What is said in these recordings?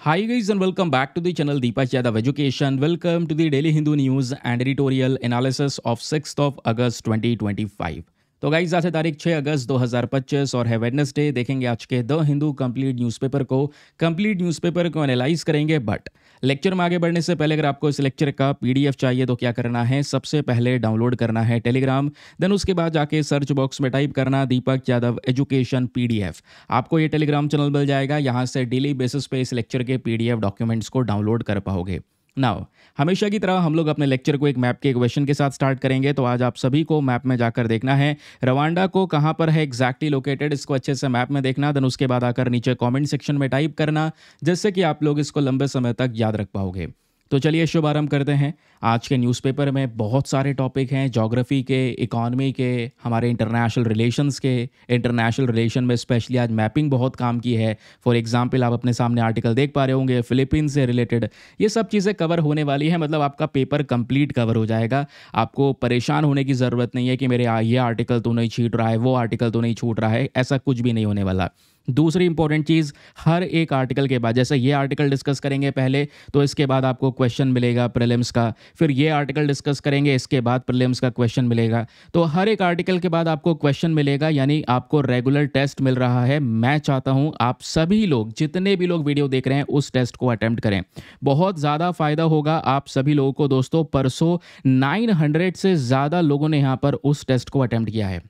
Hi guys and welcome back to the channel Deepak Yadav Education. Welcome to the Daily Hindu News and Editorial Analysis of 6th of August 2025. तो guys आज है तारीख 6 अगस्त 2025 और है Wednesday. देखेंगे आज के द हिंदू कंप्लीट न्यूज़पेपर को एनालाइज करेंगे। बट लेक्चर में आगे बढ़ने से पहले अगर आपको इस लेक्चर का पीडीएफ चाहिए तो क्या करना है, सबसे पहले डाउनलोड करना है टेलीग्राम, देन उसके बाद जाके सर्च बॉक्स में टाइप करना दीपक यादव एजुकेशन पीडीएफ। आपको ये टेलीग्राम चैनल मिल जाएगा, यहाँ से डेली बेसिस पे इस लेक्चर के पीडीएफ डॉक्यूमेंट्स को डाउनलोड कर पाओगे। नाउ हमेशा की तरह हम लोग अपने लेक्चर को एक मैप के क्वेश्चन के साथ स्टार्ट करेंगे। तो आज आप सभी को मैप में जाकर देखना है रवांडा को कहाँ पर है एग्जैक्टली लोकेटेड, इसको अच्छे से मैप में देखना। देन उसके बाद आकर नीचे कमेंट सेक्शन में टाइप करना, जिससे कि आप लोग इसको लंबे समय तक याद रख पाओगे। तो चलिए शुभारंभ करते हैं। आज के न्यूज़पेपर में बहुत सारे टॉपिक हैं, ज्योग्राफी के, इकॉनमी के, हमारे इंटरनेशनल रिलेशंस के। इंटरनेशनल रिलेशन में स्पेशली आज मैपिंग बहुत काम की है। फॉर एग्जांपल आप अपने सामने आर्टिकल देख पा रहे होंगे फिलीपींस से रिलेटेड। ये सब चीज़ें कवर होने वाली है, मतलब आपका पेपर कंप्लीट कवर हो जाएगा। आपको परेशान होने की ज़रूरत नहीं है कि मेरे ये आर्टिकल तो नहीं छूट रहा है, वो आर्टिकल तो नहीं छूट रहा है, ऐसा कुछ भी नहीं होने वाला। दूसरी इंपॉर्टेंट चीज़, हर एक आर्टिकल के बाद, जैसे ये आर्टिकल डिस्कस करेंगे पहले, तो इसके बाद आपको क्वेश्चन मिलेगा प्रीलिम्स का। फिर ये आर्टिकल डिस्कस करेंगे, इसके बाद प्रीलिम्स का क्वेश्चन मिलेगा। तो हर एक आर्टिकल के बाद आपको क्वेश्चन मिलेगा, यानी आपको रेगुलर टेस्ट मिल रहा है। मैं चाहता हूँ आप सभी लोग, जितने भी लोग वीडियो देख रहे हैं, उस टेस्ट को अटेम्प्ट करें। बहुत ज़्यादा फ़ायदा होगा आप सभी लोगों को। दोस्तों परसों 900 से ज़्यादा लोगों ने यहाँ पर उस टेस्ट को अटेम्प्ट किया है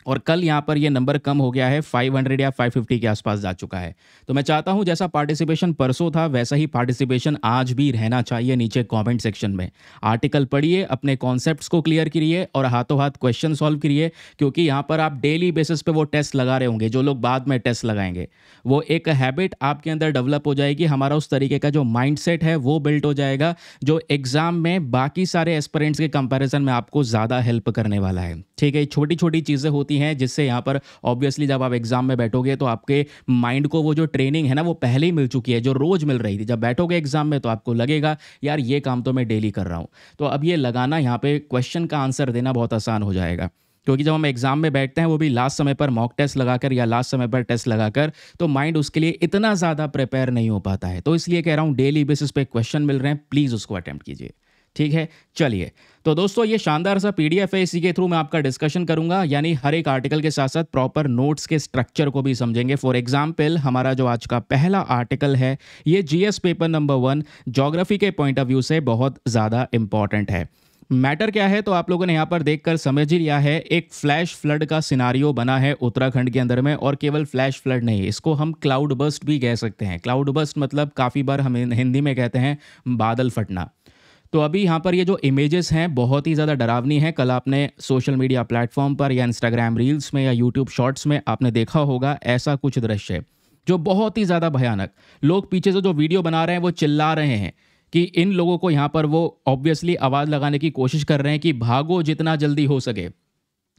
और कल यहाँ पर ये नंबर कम हो गया है, 500 या 550 के आसपास जा चुका है। तो मैं चाहता हूँ जैसा पार्टिसिपेशन परसों था वैसा ही पार्टिसिपेशन आज भी रहना चाहिए। नीचे कमेंट सेक्शन में आर्टिकल पढ़िए, अपने कॉन्सेप्ट्स को क्लियर करिए और हाथों हाथ क्वेश्चन सॉल्व करिए, क्योंकि यहाँ पर आप डेली बेसिस पे वो टेस्ट लगा रहे होंगे। जो लोग बाद में टेस्ट लगाएंगे, वो एक हैबिट आपके अंदर डेवलप हो जाएगी। हमारा उस तरीके का जो माइंडसेट है वो बिल्ट हो जाएगा, जो एग्जाम में बाकी सारे एस्पिरेंट्स के कंपैरिजन में आपको ज़्यादा हेल्प करने वाला है। ठीक है, छोटी छोटी चीज़ें होती हैं जिससे यहाँ पर ऑब्वियसली जब आप एग्जाम में बैठोगे तो आपके माइंड को वो जो ट्रेनिंग है ना वो पहले ही मिल चुकी है, जो रोज मिल रही थी। जब बैठोगे एग्जाम में तो आपको लगेगा यार ये काम तो मैं डेली कर रहा हूँ। तो अब ये लगाना, यहाँ पे क्वेश्चन का आंसर देना बहुत आसान हो जाएगा, क्योंकि जब हम एग्जाम में बैठते हैं वो भी लास्ट समय पर मॉक टेस्ट लगाकर या लास्ट समय पर टेस्ट लगाकर, तो माइंड उसके लिए इतना ज़्यादा प्रिपेयर नहीं हो पाता है। तो इसलिए कह रहा हूँ डेली बेसिस पे क्वेश्चन मिल रहे हैं, प्लीज़ उसको अटेम्प्ट कीजिए। ठीक है, चलिए। तो दोस्तों ये शानदार सा पीडीएफ है, इसी के थ्रू मैं आपका डिस्कशन करूंगा, यानी हर एक आर्टिकल के साथ साथ प्रॉपर नोट्स के स्ट्रक्चर को भी समझेंगे। फॉर एग्जांपल हमारा जो आज का पहला आर्टिकल है, ये जीएस पेपर नंबर 1 ज्योग्राफी के पॉइंट ऑफ व्यू से बहुत ज़्यादा इंपॉर्टेंट है। मैटर क्या है तो आप लोगों ने यहाँ पर देखकर समझ ही लिया है। एक फ्लैश फ्लड का सिनारियो बना है उत्तराखंड के अंदर में, और केवल फ्लैश फ्लड नहीं, इसको हम क्लाउड बस्ट भी कह सकते हैं। क्लाउड बस्ट मतलब काफ़ी बार हम हिंदी में कहते हैं बादल फटना। तो अभी यहाँ पर ये जो इमेजेस हैं बहुत ही ज़्यादा डरावनी हैं। कल आपने सोशल मीडिया प्लेटफॉर्म पर या इंस्टाग्राम रील्स में या यूट्यूब शॉर्ट्स में आपने देखा होगा ऐसा कुछ दृश्य जो बहुत ही ज़्यादा भयानक। लोग पीछे से जो वीडियो बना रहे हैं वो चिल्ला रहे हैं कि इन लोगों को यहाँ पर वो ऑब्वियसली आवाज़ लगाने की कोशिश कर रहे हैं कि भागो जितना जल्दी हो सके।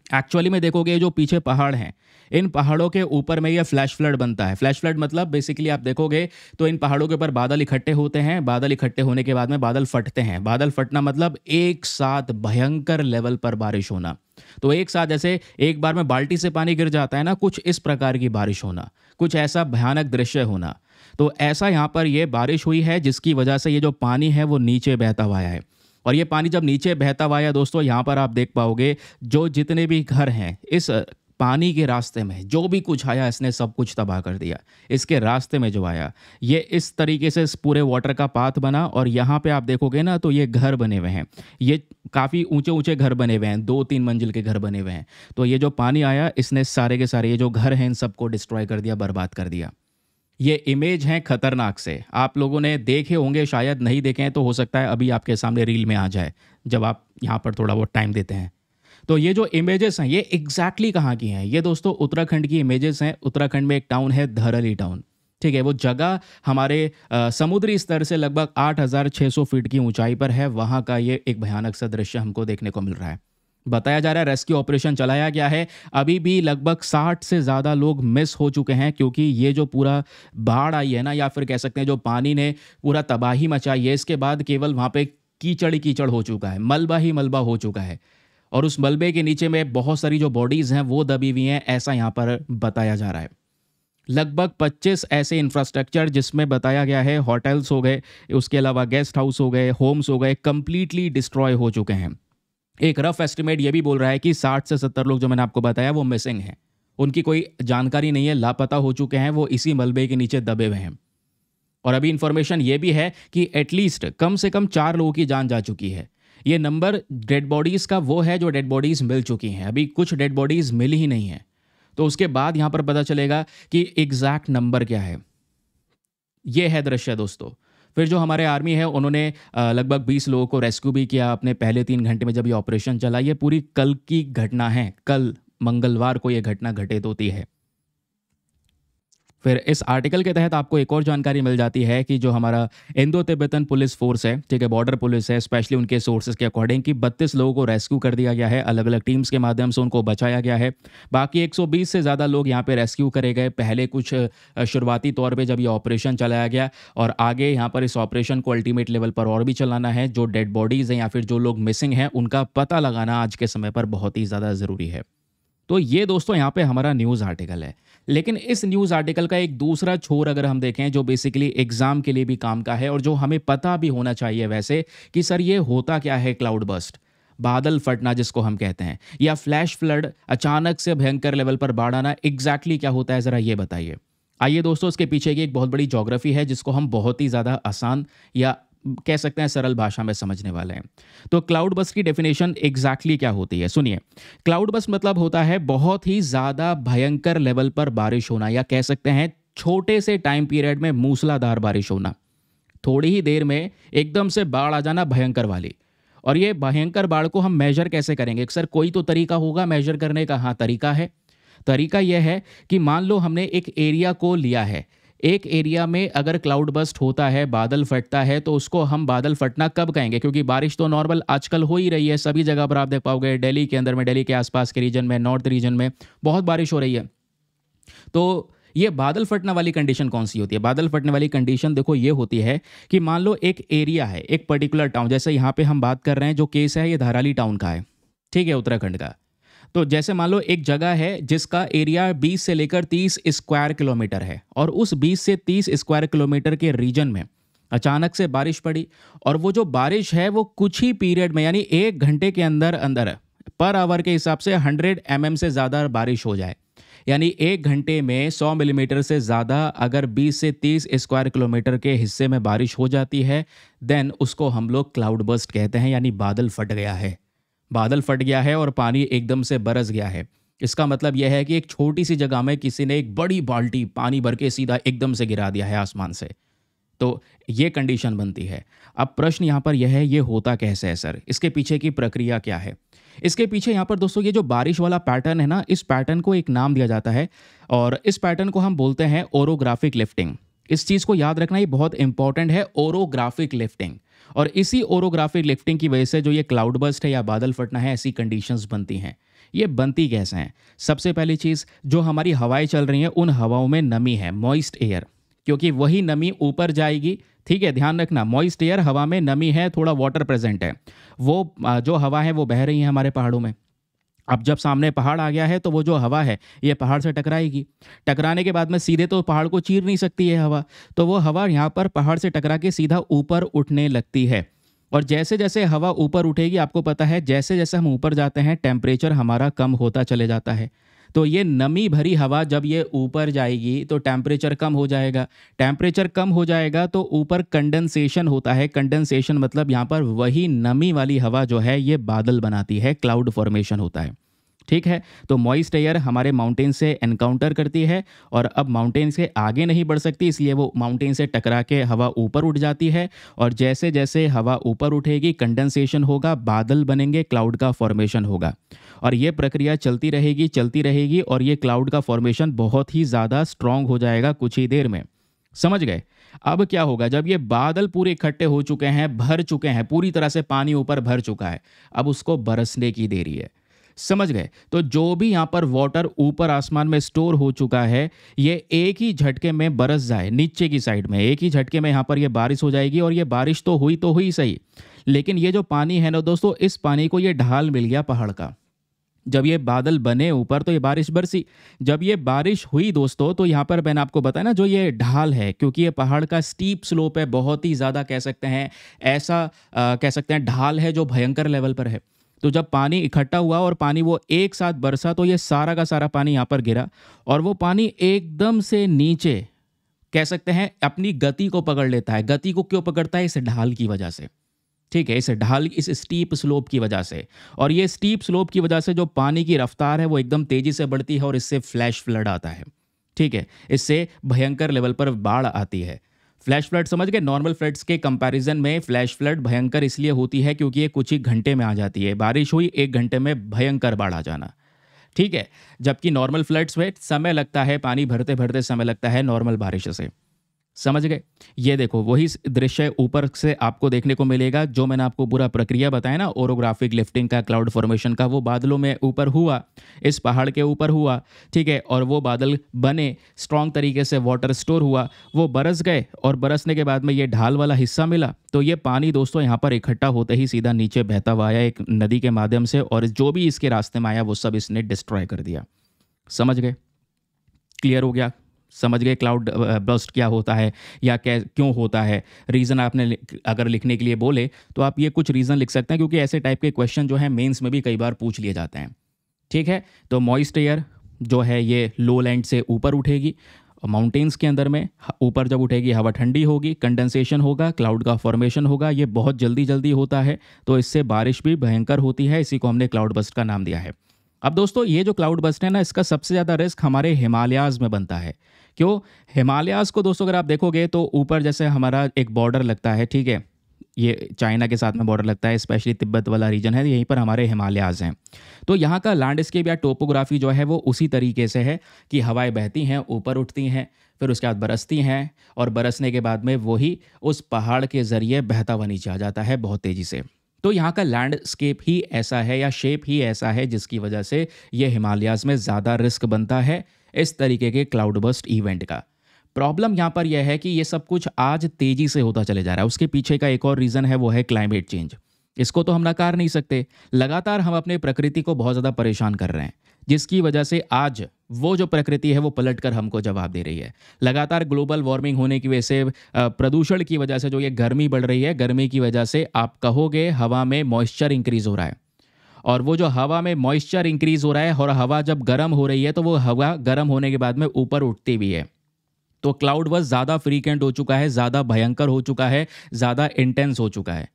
एक्चुअली में देखोगे जो पीछे पहाड़ हैं, इन पहाड़ों के ऊपर में ये फ्लैश फ्लड बनता है। फ्लैश फ्लड मतलब बेसिकली आप देखोगे तो इन पहाड़ों के ऊपर बादल इकट्ठे होते हैं, बादल इकट्ठे होने के बाद में बादल फटते हैं। बादल फटना मतलब एक साथ भयंकर लेवल पर बारिश होना। तो एक साथ जैसे एक बार में बाल्टी से पानी गिर जाता है ना, कुछ इस प्रकार की बारिश होना, कुछ ऐसा भयानक दृश्य होना। तो ऐसा यहाँ पर ये बारिश हुई है, जिसकी वजह से ये जो पानी है वो नीचे बहता हुआ है। और ये पानी जब नीचे बहता हुआ है दोस्तों, यहाँ पर आप देख पाओगे जो जितने भी घर हैं इस पानी के रास्ते में, जो भी कुछ आया इसने सब कुछ तबाह कर दिया। इसके रास्ते में जो आया ये इस तरीके से इस पूरे वाटर का पाथ बना, और यहाँ पे आप देखोगे ना तो ये घर बने हुए हैं, ये काफ़ी ऊंचे ऊंचे घर बने हुए हैं, 2-3 मंजिल के घर बने हुए हैं। तो ये जो पानी आया इसने सारे के सारे ये जो घर हैं इन सबको डिस्ट्रॉय कर दिया, बर्बाद कर दिया। ये इमेज हैं खतरनाक से, आप लोगों ने देखे होंगे, शायद नहीं देखे हैं तो हो सकता है अभी आपके सामने रील में आ जाए जब आप यहाँ पर थोड़ा बहुत टाइम देते हैं। तो ये जो इमेजेस हैं ये एग्जैक्टली कहाँ की हैं? ये दोस्तों उत्तराखंड की इमेजेस हैं। उत्तराखंड में एक टाउन है धरली टाउन। ठीक है, वो जगह हमारे समुद्री स्तर से लगभग 8600 फीट की ऊंचाई पर है। वहाँ का ये एक भयानक सा दृश्य हमको देखने को मिल रहा है। बताया जा रहा है रेस्क्यू ऑपरेशन चलाया गया है, अभी भी लगभग 60 से ज़्यादा लोग मिस हो चुके हैं, क्योंकि ये जो पूरा बाढ़ आई है ना, या फिर कह सकते हैं जो पानी ने पूरा तबाही मचाई है, इसके बाद केवल वहाँ पे कीचड़ ही कीचड़ हो चुका है, मलबा ही मलबा हो चुका है। और उस मलबे के नीचे में बहुत सारी जो बॉडीज़ हैं वो दबी हुई हैं, ऐसा यहाँ पर बताया जा रहा है। लगभग 25 ऐसे इंफ्रास्ट्रक्चर जिसमें बताया गया है होटल्स हो गए, उसके अलावा गेस्ट हाउस हो गए, होम्स हो गए, कंप्लीटली डिस्ट्रॉय हो चुके हैं। एक रफ एस्टिमेट ये भी बोल रहा है कि 60 से 70 लोग जो मैंने आपको बताया वो मिसिंग हैं, उनकी कोई जानकारी नहीं है, लापता हो चुके हैं, वो इसी मलबे के नीचे दबे हुए हैं। और अभी इंफॉर्मेशन ये भी है कि एटलीस्ट कम से कम 4 लोगों की जान जा चुकी है। ये नंबर डेड बॉडीज का वो है जो डेड बॉडीज मिल चुकी हैं, अभी कुछ डेड बॉडीज मिली ही नहीं है। तो उसके बाद यहां पर पता चलेगा कि एग्जैक्ट नंबर क्या है। ये है दृश्य दोस्तों। फिर जो हमारे आर्मी है उन्होंने लगभग 20 लोगों को रेस्क्यू भी किया अपने पहले 3 घंटे में जब ये ऑपरेशन चला। ये पूरी कल की घटना है, कल मंगलवार को ये घटना घटित होती है। फिर इस आर्टिकल के तहत आपको एक और जानकारी मिल जाती है कि जो हमारा इंडो तिब्बतन पुलिस फोर्स है, ठीक है, बॉर्डर पुलिस है, स्पेशली उनके सोर्सेज के अकॉर्डिंग कि 32 लोगों को रेस्क्यू कर दिया गया है, अलग अलग टीम्स के माध्यम से उनको बचाया गया है। बाकी 120 से ज़्यादा लोग यहाँ पे रेस्क्यू करे गए पहले कुछ शुरुआती तौर पर जब ये ऑपरेशन चलाया गया, और आगे यहाँ पर इस ऑपरेशन को अल्टीमेट लेवल पर और भी चलाना है। जो डेड बॉडीज़ हैं या फिर जो लोग मिसिंग हैं उनका पता लगाना आज के समय पर बहुत ही ज़्यादा ज़रूरी है। तो ये दोस्तों यहाँ पे हमारा न्यूज़ आर्टिकल है। लेकिन इस न्यूज़ आर्टिकल का एक दूसरा छोर अगर हम देखें जो बेसिकली एग्ज़ाम के लिए भी काम का है और जो हमें पता भी होना चाहिए वैसे, कि सर ये होता क्या है क्लाउड बस्ट, बादल फटना जिसको हम कहते हैं, या फ्लैश फ्लड, अचानक से भयंकर लेवल पर बाढ़ आना, एग्जैक्टली क्या होता है ज़रा ये बताइए। आइए दोस्तों, इसके पीछे की एक बहुत बड़ी ज्योग्राफी है जिसको हम बहुत ही ज़्यादा आसान या कह सकते हैं सरल भाषा में समझने वाले हैं। तो क्लाउड बस्ट की डेफिनेशन एग्जैक्टली क्या होती है सुनिए। क्लाउड बस्ट मतलब होता है बहुत ही ज़्यादा भयंकर लेवल पर बारिश होना, या कह सकते हैं छोटे से टाइम पीरियड में मूसलाधार बारिश होना, थोड़ी ही देर में एकदम से बाढ़ आ जाना भयंकर वाली। और ये भयंकर बाढ़ को हम मेजर कैसे करेंगे? सर कोई तो तरीका होगा मेजर करने का। हाँ, तरीका है। तरीका यह है कि मान लो हमने एक एरिया को लिया है, एक एरिया में अगर क्लाउड बस्ट होता है, बादल फटता है, तो उसको हम बादल फटना कब कहेंगे? क्योंकि बारिश तो नॉर्मल आजकल हो ही रही है, सभी जगह पर आप देख पाओगे, दिल्ली के अंदर में, दिल्ली के आसपास के रीजन में, नॉर्थ रीजन में बहुत बारिश हो रही है। तो ये बादल फटना वाली कंडीशन कौन सी होती है? बादल फटने वाली कंडीशन देखो ये होती है कि मान लो एक एरिया है, एक पर्टिकुलर टाउन, जैसे यहाँ पे हम बात कर रहे हैं, जो केस है ये धाराली टाउन का है, ठीक है, उत्तराखंड का। तो जैसे मान लो एक जगह है जिसका एरिया 20 से लेकर 30 स्क्वायर किलोमीटर है, और उस 20 से 30 स्क्वायर किलोमीटर के रीजन में अचानक से बारिश पड़ी, और वो जो बारिश है वो कुछ ही पीरियड में, यानी 1 घंटे के अंदर अंदर पर आवर के हिसाब से 100 mm से ज़्यादा बारिश हो जाए, यानी 1 घंटे में 100 मिलीमीटर से ज़्यादा अगर 20 से 30 स्क्वायर किलोमीटर के हिस्से में बारिश हो जाती है, देन उसको हम लोग क्लाउड बस्ट कहते हैं, यानी बादल फट गया है। बादल फट गया है और पानी एकदम से बरस गया है। इसका मतलब यह है कि एक छोटी सी जगह में किसी ने एक बड़ी बाल्टी पानी भर के सीधा एकदम से गिरा दिया है आसमान से। तो ये कंडीशन बनती है। अब प्रश्न यहाँ पर यह है, ये होता कैसे है सर? इसके पीछे की प्रक्रिया क्या है? इसके पीछे यहाँ पर दोस्तों ये जो बारिश वाला पैटर्न है ना, इस पैटर्न को एक नाम दिया जाता है, और इस पैटर्न को हम बोलते हैं ओरोग्राफिक लिफ्टिंग। इस चीज़ को याद रखना, ये बहुत इंपॉर्टेंट है, ओरोग्राफिक लिफ्टिंग। और इसी ओरोग्राफिक लिफ्टिंग की वजह से जो ये क्लाउड बस्ट है या बादल फटना है, ऐसी कंडीशंस बनती हैं। ये बनती कैसे हैं? सबसे पहली चीज़, जो हमारी हवाएं चल रही हैं उन हवाओं में नमी है, मॉइस्ट एयर, क्योंकि वही नमी ऊपर जाएगी। ठीक है, ध्यान रखना, मॉइस्ट एयर, हवा में नमी है, थोड़ा वाटर प्रेजेंट है, वो जो हवा है वो बह रही है हमारे पहाड़ों में। अब जब सामने पहाड़ आ गया है तो वो जो हवा है ये पहाड़ से टकराएगी। टकराने के बाद में सीधे तो पहाड़ को चीर नहीं सकती है हवा, तो वो हवा यहाँ पर पहाड़ से टकरा के सीधा ऊपर उठने लगती है। और जैसे जैसे हवा ऊपर उठेगी, आपको पता है जैसे जैसे हम ऊपर जाते हैं टेम्परेचर हमारा कम होता चले जाता है। तो ये नमी भरी हवा जब ये ऊपर जाएगी तो टेम्परेचर कम हो जाएगा। टेम्परेचर कम हो जाएगा तो ऊपर कंडेंसेशन होता है। कंडेंसेशन मतलब यहाँ पर वही नमी वाली हवा जो है ये बादल बनाती है, क्लाउड फॉर्मेशन होता है। ठीक है, तो मॉइस्ट एयर हमारे माउंटेन से एनकाउंटर करती है, और अब माउंटेन से आगे नहीं बढ़ सकती, इसलिए वो माउंटेन से टकरा के हवा ऊपर उठ जाती है। और जैसे जैसे हवा ऊपर उठेगी कंडेंसेशन होगा, बादल बनेंगे, क्लाउड का फॉर्मेशन होगा। और ये प्रक्रिया चलती रहेगी, और ये क्लाउड का फॉर्मेशन बहुत ही ज़्यादा स्ट्रॉन्ग हो जाएगा कुछ ही देर में। समझ गए? अब क्या होगा, जब ये बादल पूरे इकट्ठे हो चुके हैं, भर चुके हैं, पूरी तरह से पानी ऊपर भर चुका है, अब उसको बरसने की देरी है। समझ गए? तो जो भी यहाँ पर वाटर ऊपर आसमान में स्टोर हो चुका है, ये एक ही झटके में बरस जाए नीचे की साइड में, एक ही झटके में यहाँ पर ये बारिश हो जाएगी। और ये बारिश तो हुई सही, लेकिन ये जो पानी है ना दोस्तों, इस पानी को ये ढाल मिल गया पहाड़ का। जब ये बादल बने ऊपर तो ये बारिश बरसी। जब ये बारिश हुई दोस्तों तो यहाँ पर मैंने आपको बताया ना, जो ये ढाल है, क्योंकि ये पहाड़ का स्टीप स्लोप है, बहुत ही ज़्यादा कह सकते हैं, ऐसा कह सकते हैं ढाल है जो भयंकर लेवल पर है। तो जब पानी इकट्ठा हुआ और पानी वो एक साथ बरसा तो ये सारा का सारा पानी यहाँ पर गिरा, और वो पानी एकदम से नीचे कह सकते हैं अपनी गति को पकड़ लेता है। गति को क्यों पकड़ता है? इस ढाल की वजह से, ठीक है, इस ढाल, इस स्टीप स्लोप की वजह से। और ये स्टीप स्लोप की वजह से जो पानी की रफ्तार है वो एकदम तेजी से बढ़ती है और इससे फ्लैश फ्लड आता है, ठीक है, इससे भयंकर लेवल पर बाढ़ आती है। फ्लैश फ्लड समझ गए? नॉर्मल फ्लड्स के कंपैरिजन में फ्लैश फ्लड भयंकर इसलिए होती है क्योंकि ये कुछ ही घंटे में आ जाती है। बारिश हुई 1 घंटे में भयंकर बाढ़ आ जाना, ठीक है, जबकि नॉर्मल फ्लड्स में समय लगता है, पानी भरते भरते समय लगता है नॉर्मल बारिश से। समझ गए? ये देखो वही दृश्य ऊपर से आपको देखने को मिलेगा जो मैंने आपको पूरा प्रक्रिया बताया ना, ओरोग्राफिक लिफ्टिंग का, क्लाउड फॉर्मेशन का। वो बादलों में ऊपर हुआ, इस पहाड़ के ऊपर हुआ, ठीक है, और वो बादल बने, स्ट्रॉन्ग तरीके से वाटर स्टोर हुआ, वो बरस गए, और बरसने के बाद में ये ढाल वाला हिस्सा मिला। तो ये पानी दोस्तों यहाँ पर इकट्ठा होते ही सीधा नीचे बहता हुआ आया एक नदी के माध्यम से, और जो भी इसके रास्ते में आया वो सब इसने डिस्ट्रॉय कर दिया। समझ गए? क्लियर हो गया? समझ गए क्लाउड बर्स्ट क्या होता है या क्यों होता है? रीज़न आपने अगर लिखने के लिए बोले तो आप ये कुछ रीज़न लिख सकते हैं, क्योंकि ऐसे टाइप के क्वेश्चन जो है मेंस में भी कई बार पूछ लिए जाते हैं, ठीक है। तो मॉइस्ट एयर जो है ये लो लैंड से ऊपर उठेगी, माउंटेन्स के अंदर में ऊपर जब उठेगी हवा ठंडी होगी, कंडेंसेशन होगा, क्लाउड का फॉर्मेशन होगा, ये बहुत जल्दी जल्दी होता है, तो इससे बारिश भी भयंकर होती है। इसी को हमने क्लाउड बर्स्ट का नाम दिया है। अब दोस्तों ये जो क्लाउड बर्स्ट है ना, इसका सबसे ज़्यादा रिस्क हमारे हिमालयाज़ में बनता है। क्यों? हिमालयाज़ को दोस्तों अगर आप देखोगे तो ऊपर जैसे हमारा एक बॉर्डर लगता है, ठीक है, ये चाइना के साथ में बॉर्डर लगता है, स्पेशली तिब्बत वाला रीजन है, यहीं पर हमारे हिमालयाज़ हैं। तो यहाँ का लैंडस्केप या टोपोग्राफी जो है वो उसी तरीके से है कि हवाएं बहती हैं, ऊपर उठती हैं, फिर उसके बाद बरसती हैं, और बरसने के बाद में वही उस पहाड़ के ज़रिए बहता हुआ नीचे आ जाता है बहुत तेज़ी से। तो यहाँ का लैंडस्केप ही ऐसा है या शेप ही ऐसा है जिसकी वजह से ये हिमालयाज़ में ज़्यादा रिस्क बनता है इस तरीके के क्लाउड बर्स्ट इवेंट का। प्रॉब्लम यहाँ पर यह है कि ये सब कुछ आज तेज़ी से होता चले जा रहा है। उसके पीछे का एक और रीज़न है, वो है क्लाइमेट चेंज। इसको तो हम नकार नहीं सकते। लगातार हम अपने प्रकृति को बहुत ज़्यादा परेशान कर रहे हैं, जिसकी वजह से आज वो जो प्रकृति है वो पलट कर हमको जवाब दे रही है। लगातार ग्लोबल वार्मिंग होने की वजह से, प्रदूषण की वजह से जो ये गर्मी बढ़ रही है, गर्मी की वजह से आप कहोगे हवा में मॉइस्चर इंक्रीज़ हो रहा है, और वो जो हवा में मॉइस्चर इंक्रीज़ हो रहा है और हवा जब गर्म हो रही है तो वो हवा गर्म होने के बाद में ऊपर उठती भी है। तो क्लाउड बर्स्ट ज़्यादा फ्रीक्वेंट हो चुका है, ज़्यादा भयंकर हो चुका है, ज़्यादा इंटेंस हो चुका है।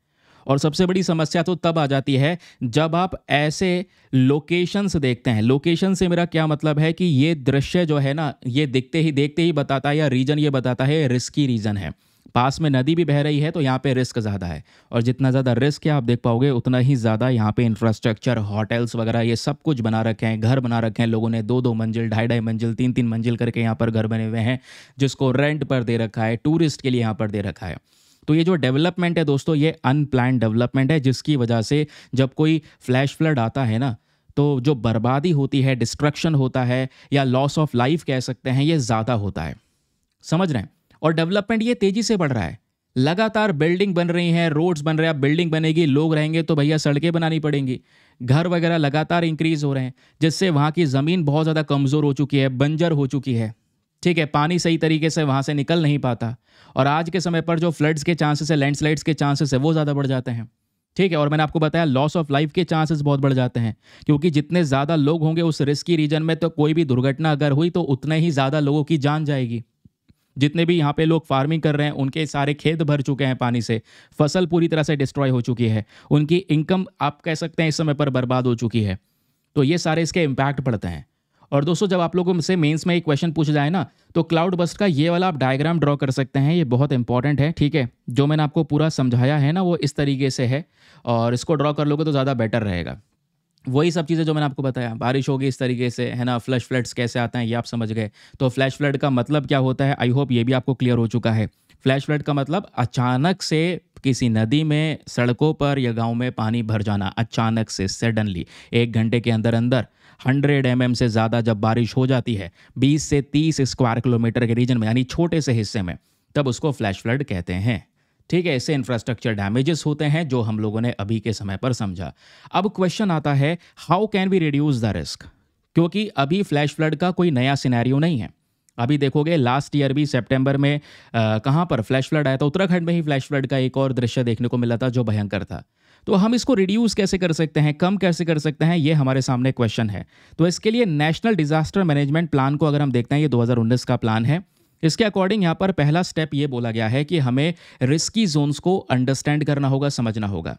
और सबसे बड़ी समस्या तो तब आ जाती है जब आप ऐसे लोकेशंस देखते हैं। लोकेशन से मेरा क्या मतलब है कि ये दृश्य जो है ना, ये देखते ही बताता है, या रीजन ये बताता है रिस्की रीजन है। पास में नदी भी बह रही है तो यहाँ पे रिस्क ज़्यादा है, और जितना ज़्यादा रिस्क है आप देख पाओगे उतना ही ज़्यादा यहाँ पे इंफ्रास्ट्रक्चर, होटल्स वगैरह ये सब कुछ बना रखे हैं, घर बना रखे हैं लोगों ने, 2-2 मंजिल, 2.5-2.5 मंजिल, 3-3 मंजिल करके यहाँ पर घर बने हुए हैं, जिसको रेंट पर दे रखा है, टूरिस्ट के लिए यहाँ पर दे रखा है। तो ये जो डेवलपमेंट है दोस्तों, ये अनप्लान्ड डेवलपमेंट है, जिसकी वजह से जब कोई फ्लैश फ्लड आता है ना, तो जो बर्बादी होती है, डिस्ट्रक्शन होता है, या लॉस ऑफ लाइफ कह सकते हैं, ये ज़्यादा होता है। समझ रहे हैं? और डेवलपमेंट ये तेज़ी से बढ़ रहा है, लगातार बिल्डिंग बन रही हैं, रोड्स बन रहे हैं। अब बिल्डिंग बनेगी, लोग रहेंगे तो भैया सड़कें बनानी पड़ेंगी, घर वगैरह लगातार इंक्रीज़ हो रहे हैं, जिससे वहाँ की ज़मीन बहुत ज़्यादा कमज़ोर हो चुकी है, बंजर हो चुकी है, ठीक है, पानी सही तरीके से वहाँ से निकल नहीं पाता, और आज के समय पर जो फ्लड्स के चांसेस है, लैंडस्लाइड्स के चांसेस है, वो ज़्यादा बढ़ जाते हैं, ठीक है। और मैंने आपको बताया लॉस ऑफ लाइफ के चांसेस बहुत बढ़ जाते हैं, क्योंकि जितने ज़्यादा लोग होंगे उस रिस्की रीजन में, तो कोई भी दुर्घटना अगर हुई तो उतने ही ज़्यादा लोगों की जान जाएगी। जितने भी यहाँ पे लोग फार्मिंग कर रहे हैं उनके सारे खेत भर चुके हैं पानी से, फसल पूरी तरह से डिस्ट्रॉय हो चुकी है, उनकी इनकम आप कह सकते हैं इस समय पर बर्बाद हो चुकी है। तो ये सारे इसके इम्पैक्ट पड़ते हैं। और दोस्तों जब आप लोगों से मेंस में एक क्वेश्चन पूछ जाए ना, तो क्लाउड बर्स्ट का ये वाला आप डायग्राम ड्रॉ कर सकते हैं, ये बहुत इंपॉर्टेंट है, ठीक है। जो मैंने आपको पूरा समझाया है ना वो इस तरीके से है, और इसको ड्रॉ कर लोगे तो ज़्यादा बेटर रहेगा। वही सब चीज़ें जो मैंने आपको बताया, बारिश होगी इस तरीके से, है ना, फ्लैश फ्लड्स कैसे आते हैं ये आप समझ गए। तो फ्लैश फ्लड का मतलब क्या होता है, आई होप ये भी आपको क्लियर हो चुका है। फ्लैश फ्लड का मतलब अचानक से किसी नदी में, सड़कों पर या गांव में पानी भर जाना, अचानक से, सडनली 1 घंटे के अंदर अंदर 100 mm से ज़्यादा जब बारिश हो जाती है 20 से 30 स्क्वायर किलोमीटर के रीजन में, यानी छोटे से हिस्से में, तब उसको फ्लैश फ्लड कहते हैं। ठीक है, इससे इंफ्रास्ट्रक्चर डैमेजेस होते हैं जो हम लोगों ने अभी के समय पर समझा। अब क्वेश्चन आता है, how can we reduce the risk? क्योंकि अभी फ्लैश फ्लड का कोई नया सिनेरियो नहीं है। अभी देखोगे लास्ट ईयर भी सितंबर में कहाँ पर फ्लैश फ्लड आया था, उत्तराखंड में ही फ्लैश फ्लड का एक और दृश्य देखने को मिला था जो भयंकर था। तो हम इसको रिड्यूस कैसे कर सकते हैं, कम कैसे कर सकते हैं, ये हमारे सामने क्वेश्चन है। तो इसके लिए नेशनल डिजास्टर मैनेजमेंट प्लान को अगर हम देखते हैं, ये 2019 का प्लान है। इसके अकॉर्डिंग यहाँ पर पहला स्टेप ये बोला गया है कि हमें रिस्की जोन्स को अंडरस्टैंड करना होगा, समझना होगा।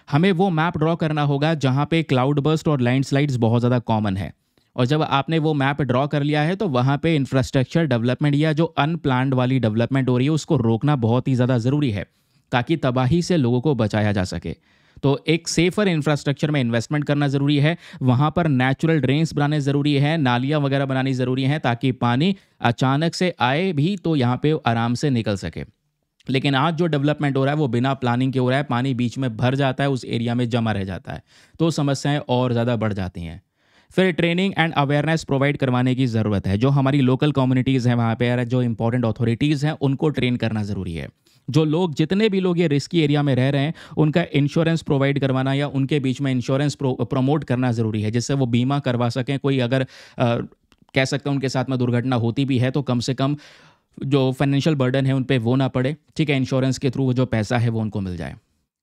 हमें वो मैप ड्रॉ करना होगा जहाँ पे क्लाउड बर्स्ट और लैंडस्लाइड्स बहुत ज़्यादा कॉमन है। और जब आपने वो मैप ड्रॉ कर लिया है तो वहाँ पे इंफ्रास्ट्रक्चर डेवलपमेंट या जो अनप्लान्ड वाली डेवलपमेंट हो रही है उसको रोकना बहुत ही ज़्यादा ज़रूरी है, ताकि तबाही से लोगों को बचाया जा सके। तो एक सेफर इंफ्रास्ट्रक्चर में इन्वेस्टमेंट करना ज़रूरी है। वहाँ पर नेचुरल ड्रेन्स बनाने ज़रूरी है, नालियाँ वगैरह बनानी ज़रूरी हैं, ताकि पानी अचानक से आए भी तो यहाँ पे आराम से निकल सके। लेकिन आज जो डेवलपमेंट हो रहा है वो बिना प्लानिंग के हो रहा है, पानी बीच में भर जाता है, उस एरिया में जमा रह जाता है, तो समस्याएं और ज़्यादा बढ़ जाती हैं। फिर ट्रेनिंग एंड अवेयरनेस प्रोवाइड करवाने की ज़रूरत है। जो हमारी लोकल कम्युनिटीज़ हैं वहाँ पे, जो इंपॉर्टेंट अथॉरिटीज़ हैं, उनको ट्रेन करना ज़रूरी है। जो लोग, जितने भी लोग ये रिस्की एरिया में रह रहे हैं, उनका इंश्योरेंस प्रोवाइड करवाना या उनके बीच में इंश्योरेंस प्रमोट करना ज़रूरी है, जिससे वो बीमा करवा सकें। कोई अगर कह सकते हैं उनके साथ में दुर्घटना होती भी है तो कम से कम जो फाइनेंशियल बर्डन है उन पे वो ना पड़े, ठीक है, इंश्योरेंस के थ्रू जो पैसा है वो उनको मिल जाए।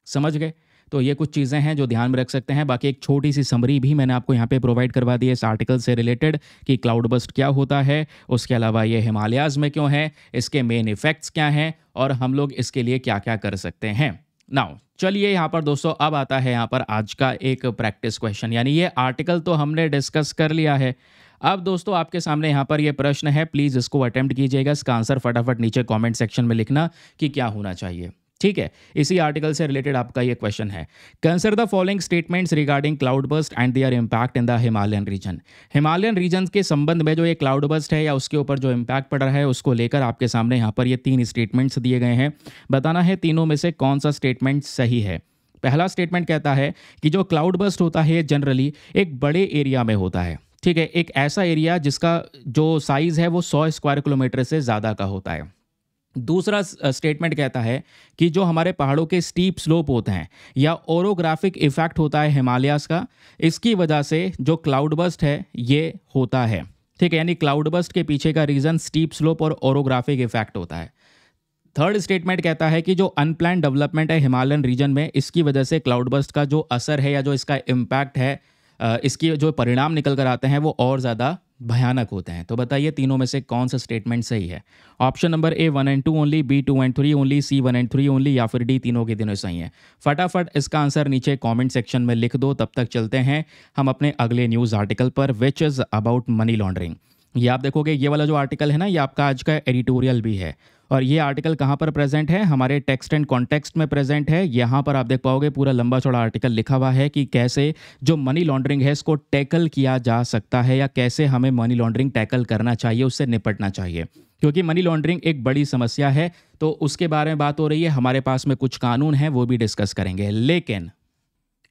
समझ गए? तो ये कुछ चीज़ें हैं जो ध्यान में रख सकते हैं। बाकी एक छोटी सी समरी भी मैंने आपको यहाँ पे प्रोवाइड करवा दी है इस आर्टिकल से रिलेटेड, कि क्लाउड बस्ट क्या होता है, उसके अलावा ये हिमालयाज़ में क्यों है, इसके मेन इफ़ेक्ट्स क्या हैं और हम लोग इसके लिए क्या क्या कर सकते हैं। नाउ चलिए यहाँ पर दोस्तों, अब आता है यहाँ पर आज का एक प्रैक्टिस क्वेश्चन। यानी ये आर्टिकल तो हमने डिस्कस कर लिया है। अब दोस्तों आपके सामने यहाँ पर ये प्रश्न है, प्लीज़ इसको अटेम्प्ट कीजिएगा। इसका आंसर फटाफट नीचे कमेंट सेक्शन में लिखना कि क्या होना चाहिए, ठीक है। इसी आर्टिकल से रिलेटेड आपका ये क्वेश्चन है, consider the following statements regarding cloudburst and their impact in the Himalayan region. Himalayan region के संबंध में जो ये क्लाउड बर्स्ट है या उसके ऊपर जो इम्पैक्ट पड़ रहा है उसको लेकर आपके सामने यहाँ पर ये 3 स्टेटमेंट्स दिए गए हैं। बताना है तीनों में से कौन सा स्टेटमेंट सही है। पहला स्टेटमेंट कहता है कि जो क्लाउड बर्स्ट होता है जनरली एक बड़े एरिया में होता है, ठीक है, एक ऐसा एरिया जिसका जो साइज़ है वो 100 स्क्वायर किलोमीटर से ज़्यादा का होता है। दूसरा स्टेटमेंट कहता है कि जो हमारे पहाड़ों के स्टीप स्लोप होते हैं या ओरोग्राफिक इफेक्ट होता है हिमालयास का, इसकी वजह से जो क्लाउड बस्ट है ये होता है, ठीक है। यानी क्लाउड बस्ट के पीछे का रीज़न स्टीप स्लोप और ओरोग्राफिक इफेक्ट होता है। थर्ड स्टेटमेंट कहता है कि जो अनप्लान्ड डेवलपमेंट है हिमालयन रीजन में, इसकी वजह से क्लाउड बस्ट का जो असर है या जो इसका इम्पैक्ट है, इसकी जो परिणाम निकल कर आते हैं वो और ज़्यादा भयानक होते हैं। तो बताइए तीनों में से कौन सा स्टेटमेंट सही है। Option number A 1 and 2 only, B 2 and 3 only, C 1 and 3 only, या फिर डी तीनों के तीनों सही हैं। फटाफट इसका आंसर नीचे कमेंट सेक्शन में लिख दो। तब तक चलते हैं हम अपने अगले न्यूज़ आर्टिकल पर, which is about money laundering. ये आप देखोगे ये वाला जो आर्टिकल है ना, ये आपका आज का एडिटोरियल भी है। और ये आर्टिकल कहाँ पर प्रेजेंट है, हमारे टेक्स्ट एंड कॉन्टेक्स्ट में प्रेजेंट है। यहाँ पर आप देख पाओगे पूरा लंबा चौड़ा आर्टिकल लिखा हुआ है कि कैसे जो मनी लॉन्ड्रिंग है इसको टैकल किया जा सकता है या कैसे हमें मनी लॉन्ड्रिंग टैकल करना चाहिए, उससे निपटना चाहिए। क्योंकि मनी लॉन्ड्रिंग एक बड़ी समस्या है, तो उसके बारे में बात हो रही है। हमारे पास में कुछ कानून हैं वो भी डिस्कस करेंगे। लेकिन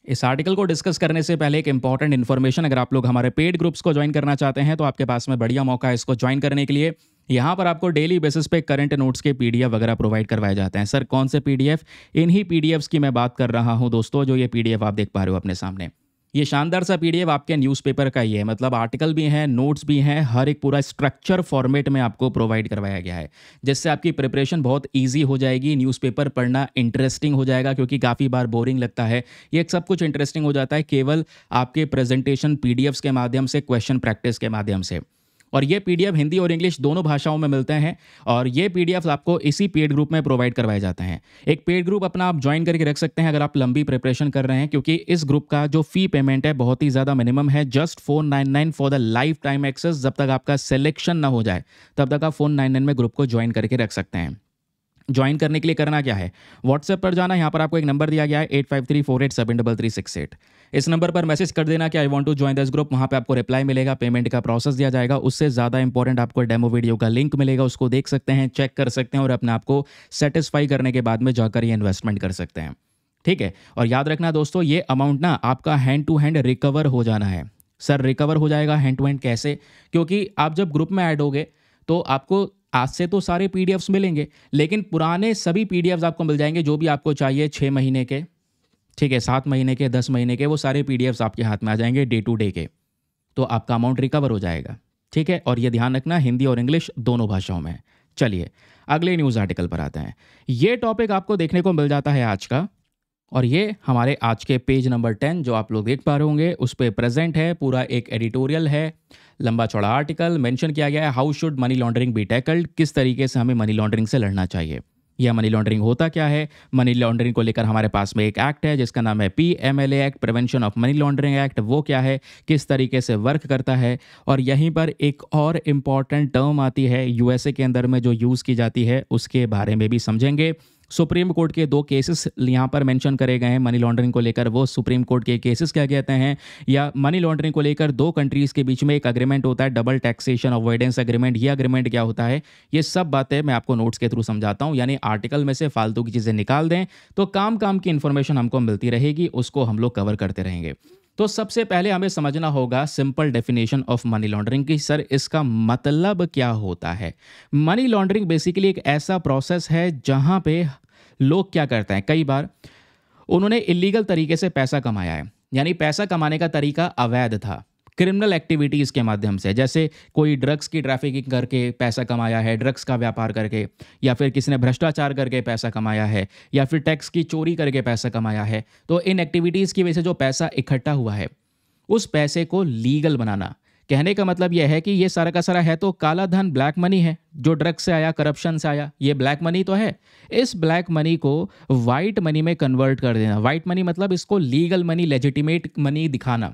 इस आर्टिकल को डिस्कस करने से पहले एक इंपॉर्टेंट इन्फॉर्मेशन, अगर आप लोग हमारे पेड ग्रुप्स को ज्वाइन करना चाहते हैं तो आपके पास में बढ़िया मौका है इसको ज्वाइन करने के लिए। यहाँ पर आपको डेली बेसिस पे करंट नोट्स के पीडीएफ वगैरह प्रोवाइड करवाए जाते हैं। सर कौन से पीडीएफ? इन्हीं पीडीएफ्स की मैं बात कर रहा हूँ दोस्तों। जो ये पीडीएफ आप देख पा रहे हो अपने सामने, ये शानदार सा पीडीएफ आपके न्यूज़पेपर का ही है। मतलब आर्टिकल भी हैं, नोट्स भी हैं, हर एक पूरा स्ट्रक्चर फॉर्मेट में आपको प्रोवाइड करवाया गया है, जिससे आपकी प्रिपरेशन बहुत ईजी हो जाएगी। न्यूज़पेपर पढ़ना इंटरेस्टिंग हो जाएगा, क्योंकि काफ़ी बार बोरिंग लगता है। ये सब कुछ इंटरेस्टिंग हो जाता है केवल आपके प्रेजेंटेशन पीडीएफ्स के माध्यम से, क्वेश्चन प्रैक्टिस के माध्यम से। और ये पीडीएफ हिंदी और इंग्लिश दोनों भाषाओं में मिलते हैं। और ये पीडीएफ आपको इसी पेड ग्रुप में प्रोवाइड करवाए जाते हैं। एक पेड ग्रुप अपना आप ज्वाइन करके रख सकते हैं अगर आप लंबी प्रिपरेशन कर रहे हैं, क्योंकि इस ग्रुप का जो फी पेमेंट है बहुत ही ज़्यादा मिनिमम है, just 499 for the lifetime access. जब तक आपका सिलेक्शन ना हो जाए तब तक आप 499 में ग्रुप को ज्वाइन करके रख सकते हैं। ज्वाइन करने के लिए करना क्या है, व्हाट्सएप पर जाना, यहाँ पर आपको एक नंबर दिया गया है 8534873368। इस नंबर पर मैसेज कर देना कि I want to join this group. वहाँ पे आपको रिप्लाई मिलेगा, पेमेंट का प्रोसेस दिया जाएगा। उससे ज़्यादा इंपॉर्टेंट आपको डेमो वीडियो का लिंक मिलेगा, उसको देख सकते हैं, चेक कर सकते हैं और अपने आप को सेटिस्फाई करने के बाद में जाकर ये इन्वेस्टमेंट कर सकते हैं, ठीक है। और याद रखना दोस्तों, ये अमाउंट ना आपका हैंड टू हैंड रिकवर हो जाना है। सर रिकवर हो जाएगा हैंड टू हैंड कैसे? क्योंकि आप जब ग्रुप में ऐड होगे तो आपको आज से तो सारे पीडीएफ्स मिलेंगे, लेकिन पुराने सभी पीडीएफ्स आपको मिल जाएंगे, जो भी आपको चाहिए 6 महीने के, ठीक है, 7 महीने के, 10 महीने के, वो सारे पीडीएफ्स आपके हाथ में आ जाएंगे डे टू डे के। तो आपका अमाउंट रिकवर हो जाएगा, ठीक है। और ये ध्यान रखना, हिंदी और इंग्लिश दोनों भाषाओं में। चलिए अगले न्यूज़ आर्टिकल पर आते हैं। ये टॉपिक आपको देखने को मिल जाता है आज का, और ये हमारे आज के पेज नंबर 10 जो आप लोग देख पा रहे होंगे उस पर प्रेजेंट है। पूरा एक एडिटोरियल है, लंबा चौड़ा आर्टिकल मेंशन किया गया है, how should money laundering B tackled, किस तरीके से हमें मनी लॉन्ड्रिंग से लड़ना चाहिए, या मनी लॉन्ड्रिंग होता क्या है। मनी लॉन्ड्रिंग को लेकर हमारे पास में एक एक्ट है जिसका नाम है PMLA act, prevention of money laundering act. वो क्या है, किस तरीके से वर्क करता है। और यहीं पर एक और इम्पॉर्टेंट टर्म आती है USA के अंदर में जो यूज़ की जाती है, उसके बारे में भी समझेंगे। सुप्रीम कोर्ट के 2 केसेस यहाँ पर मेंशन करे गए हैं मनी लॉन्ड्रिंग को लेकर। वो सुप्रीम कोर्ट के केसेस क्या कहते हैं, या मनी लॉन्ड्रिंग को लेकर 2 कंट्रीज़ के बीच में एक अग्रीमेंट होता है, डबल टैक्सेशन अवॉइडेंस एग्रीमेंट। ये अग्रीमेंट क्या होता है, ये सब बातें मैं आपको नोट्स के थ्रू समझाता हूँ। यानी आर्टिकल में से फालतू की चीज़ें निकाल दें तो काम की इन्फॉर्मेशन हमको मिलती रहेगी, उसको हम लोग कवर करते रहेंगे। तो सबसे पहले हमें समझना होगा simple definition of money laundering की सर इसका मतलब क्या होता है। मनी लॉन्ड्रिंग बेसिकली एक ऐसा प्रोसेस है जहां पे लोग क्या करते हैं, कई बार उन्होंने इलीगल तरीके से पैसा कमाया है, यानी पैसा कमाने का तरीका अवैध था, क्रिमिनल एक्टिविटीज़ के माध्यम से। जैसे कोई ड्रग्स की ट्रैफिकिंग करके पैसा कमाया है, ड्रग्स का व्यापार करके, या फिर किसी ने भ्रष्टाचार करके पैसा कमाया है, या फिर टैक्स की चोरी करके पैसा कमाया है। तो इन एक्टिविटीज़ की वजह से जो पैसा इकट्ठा हुआ है, उस पैसे को लीगल बनाना। कहने का मतलब यह है कि ये सारा का सारा है तो काला धन, ब्लैक मनी है, जो ड्रग्स से आया, करप्शन से आया, ये ब्लैक मनी तो है। इस ब्लैक मनी को वाइट मनी में कन्वर्ट कर देना। वाइट मनी मतलब इसको लीगल मनी, लेजिटिमेट मनी दिखाना,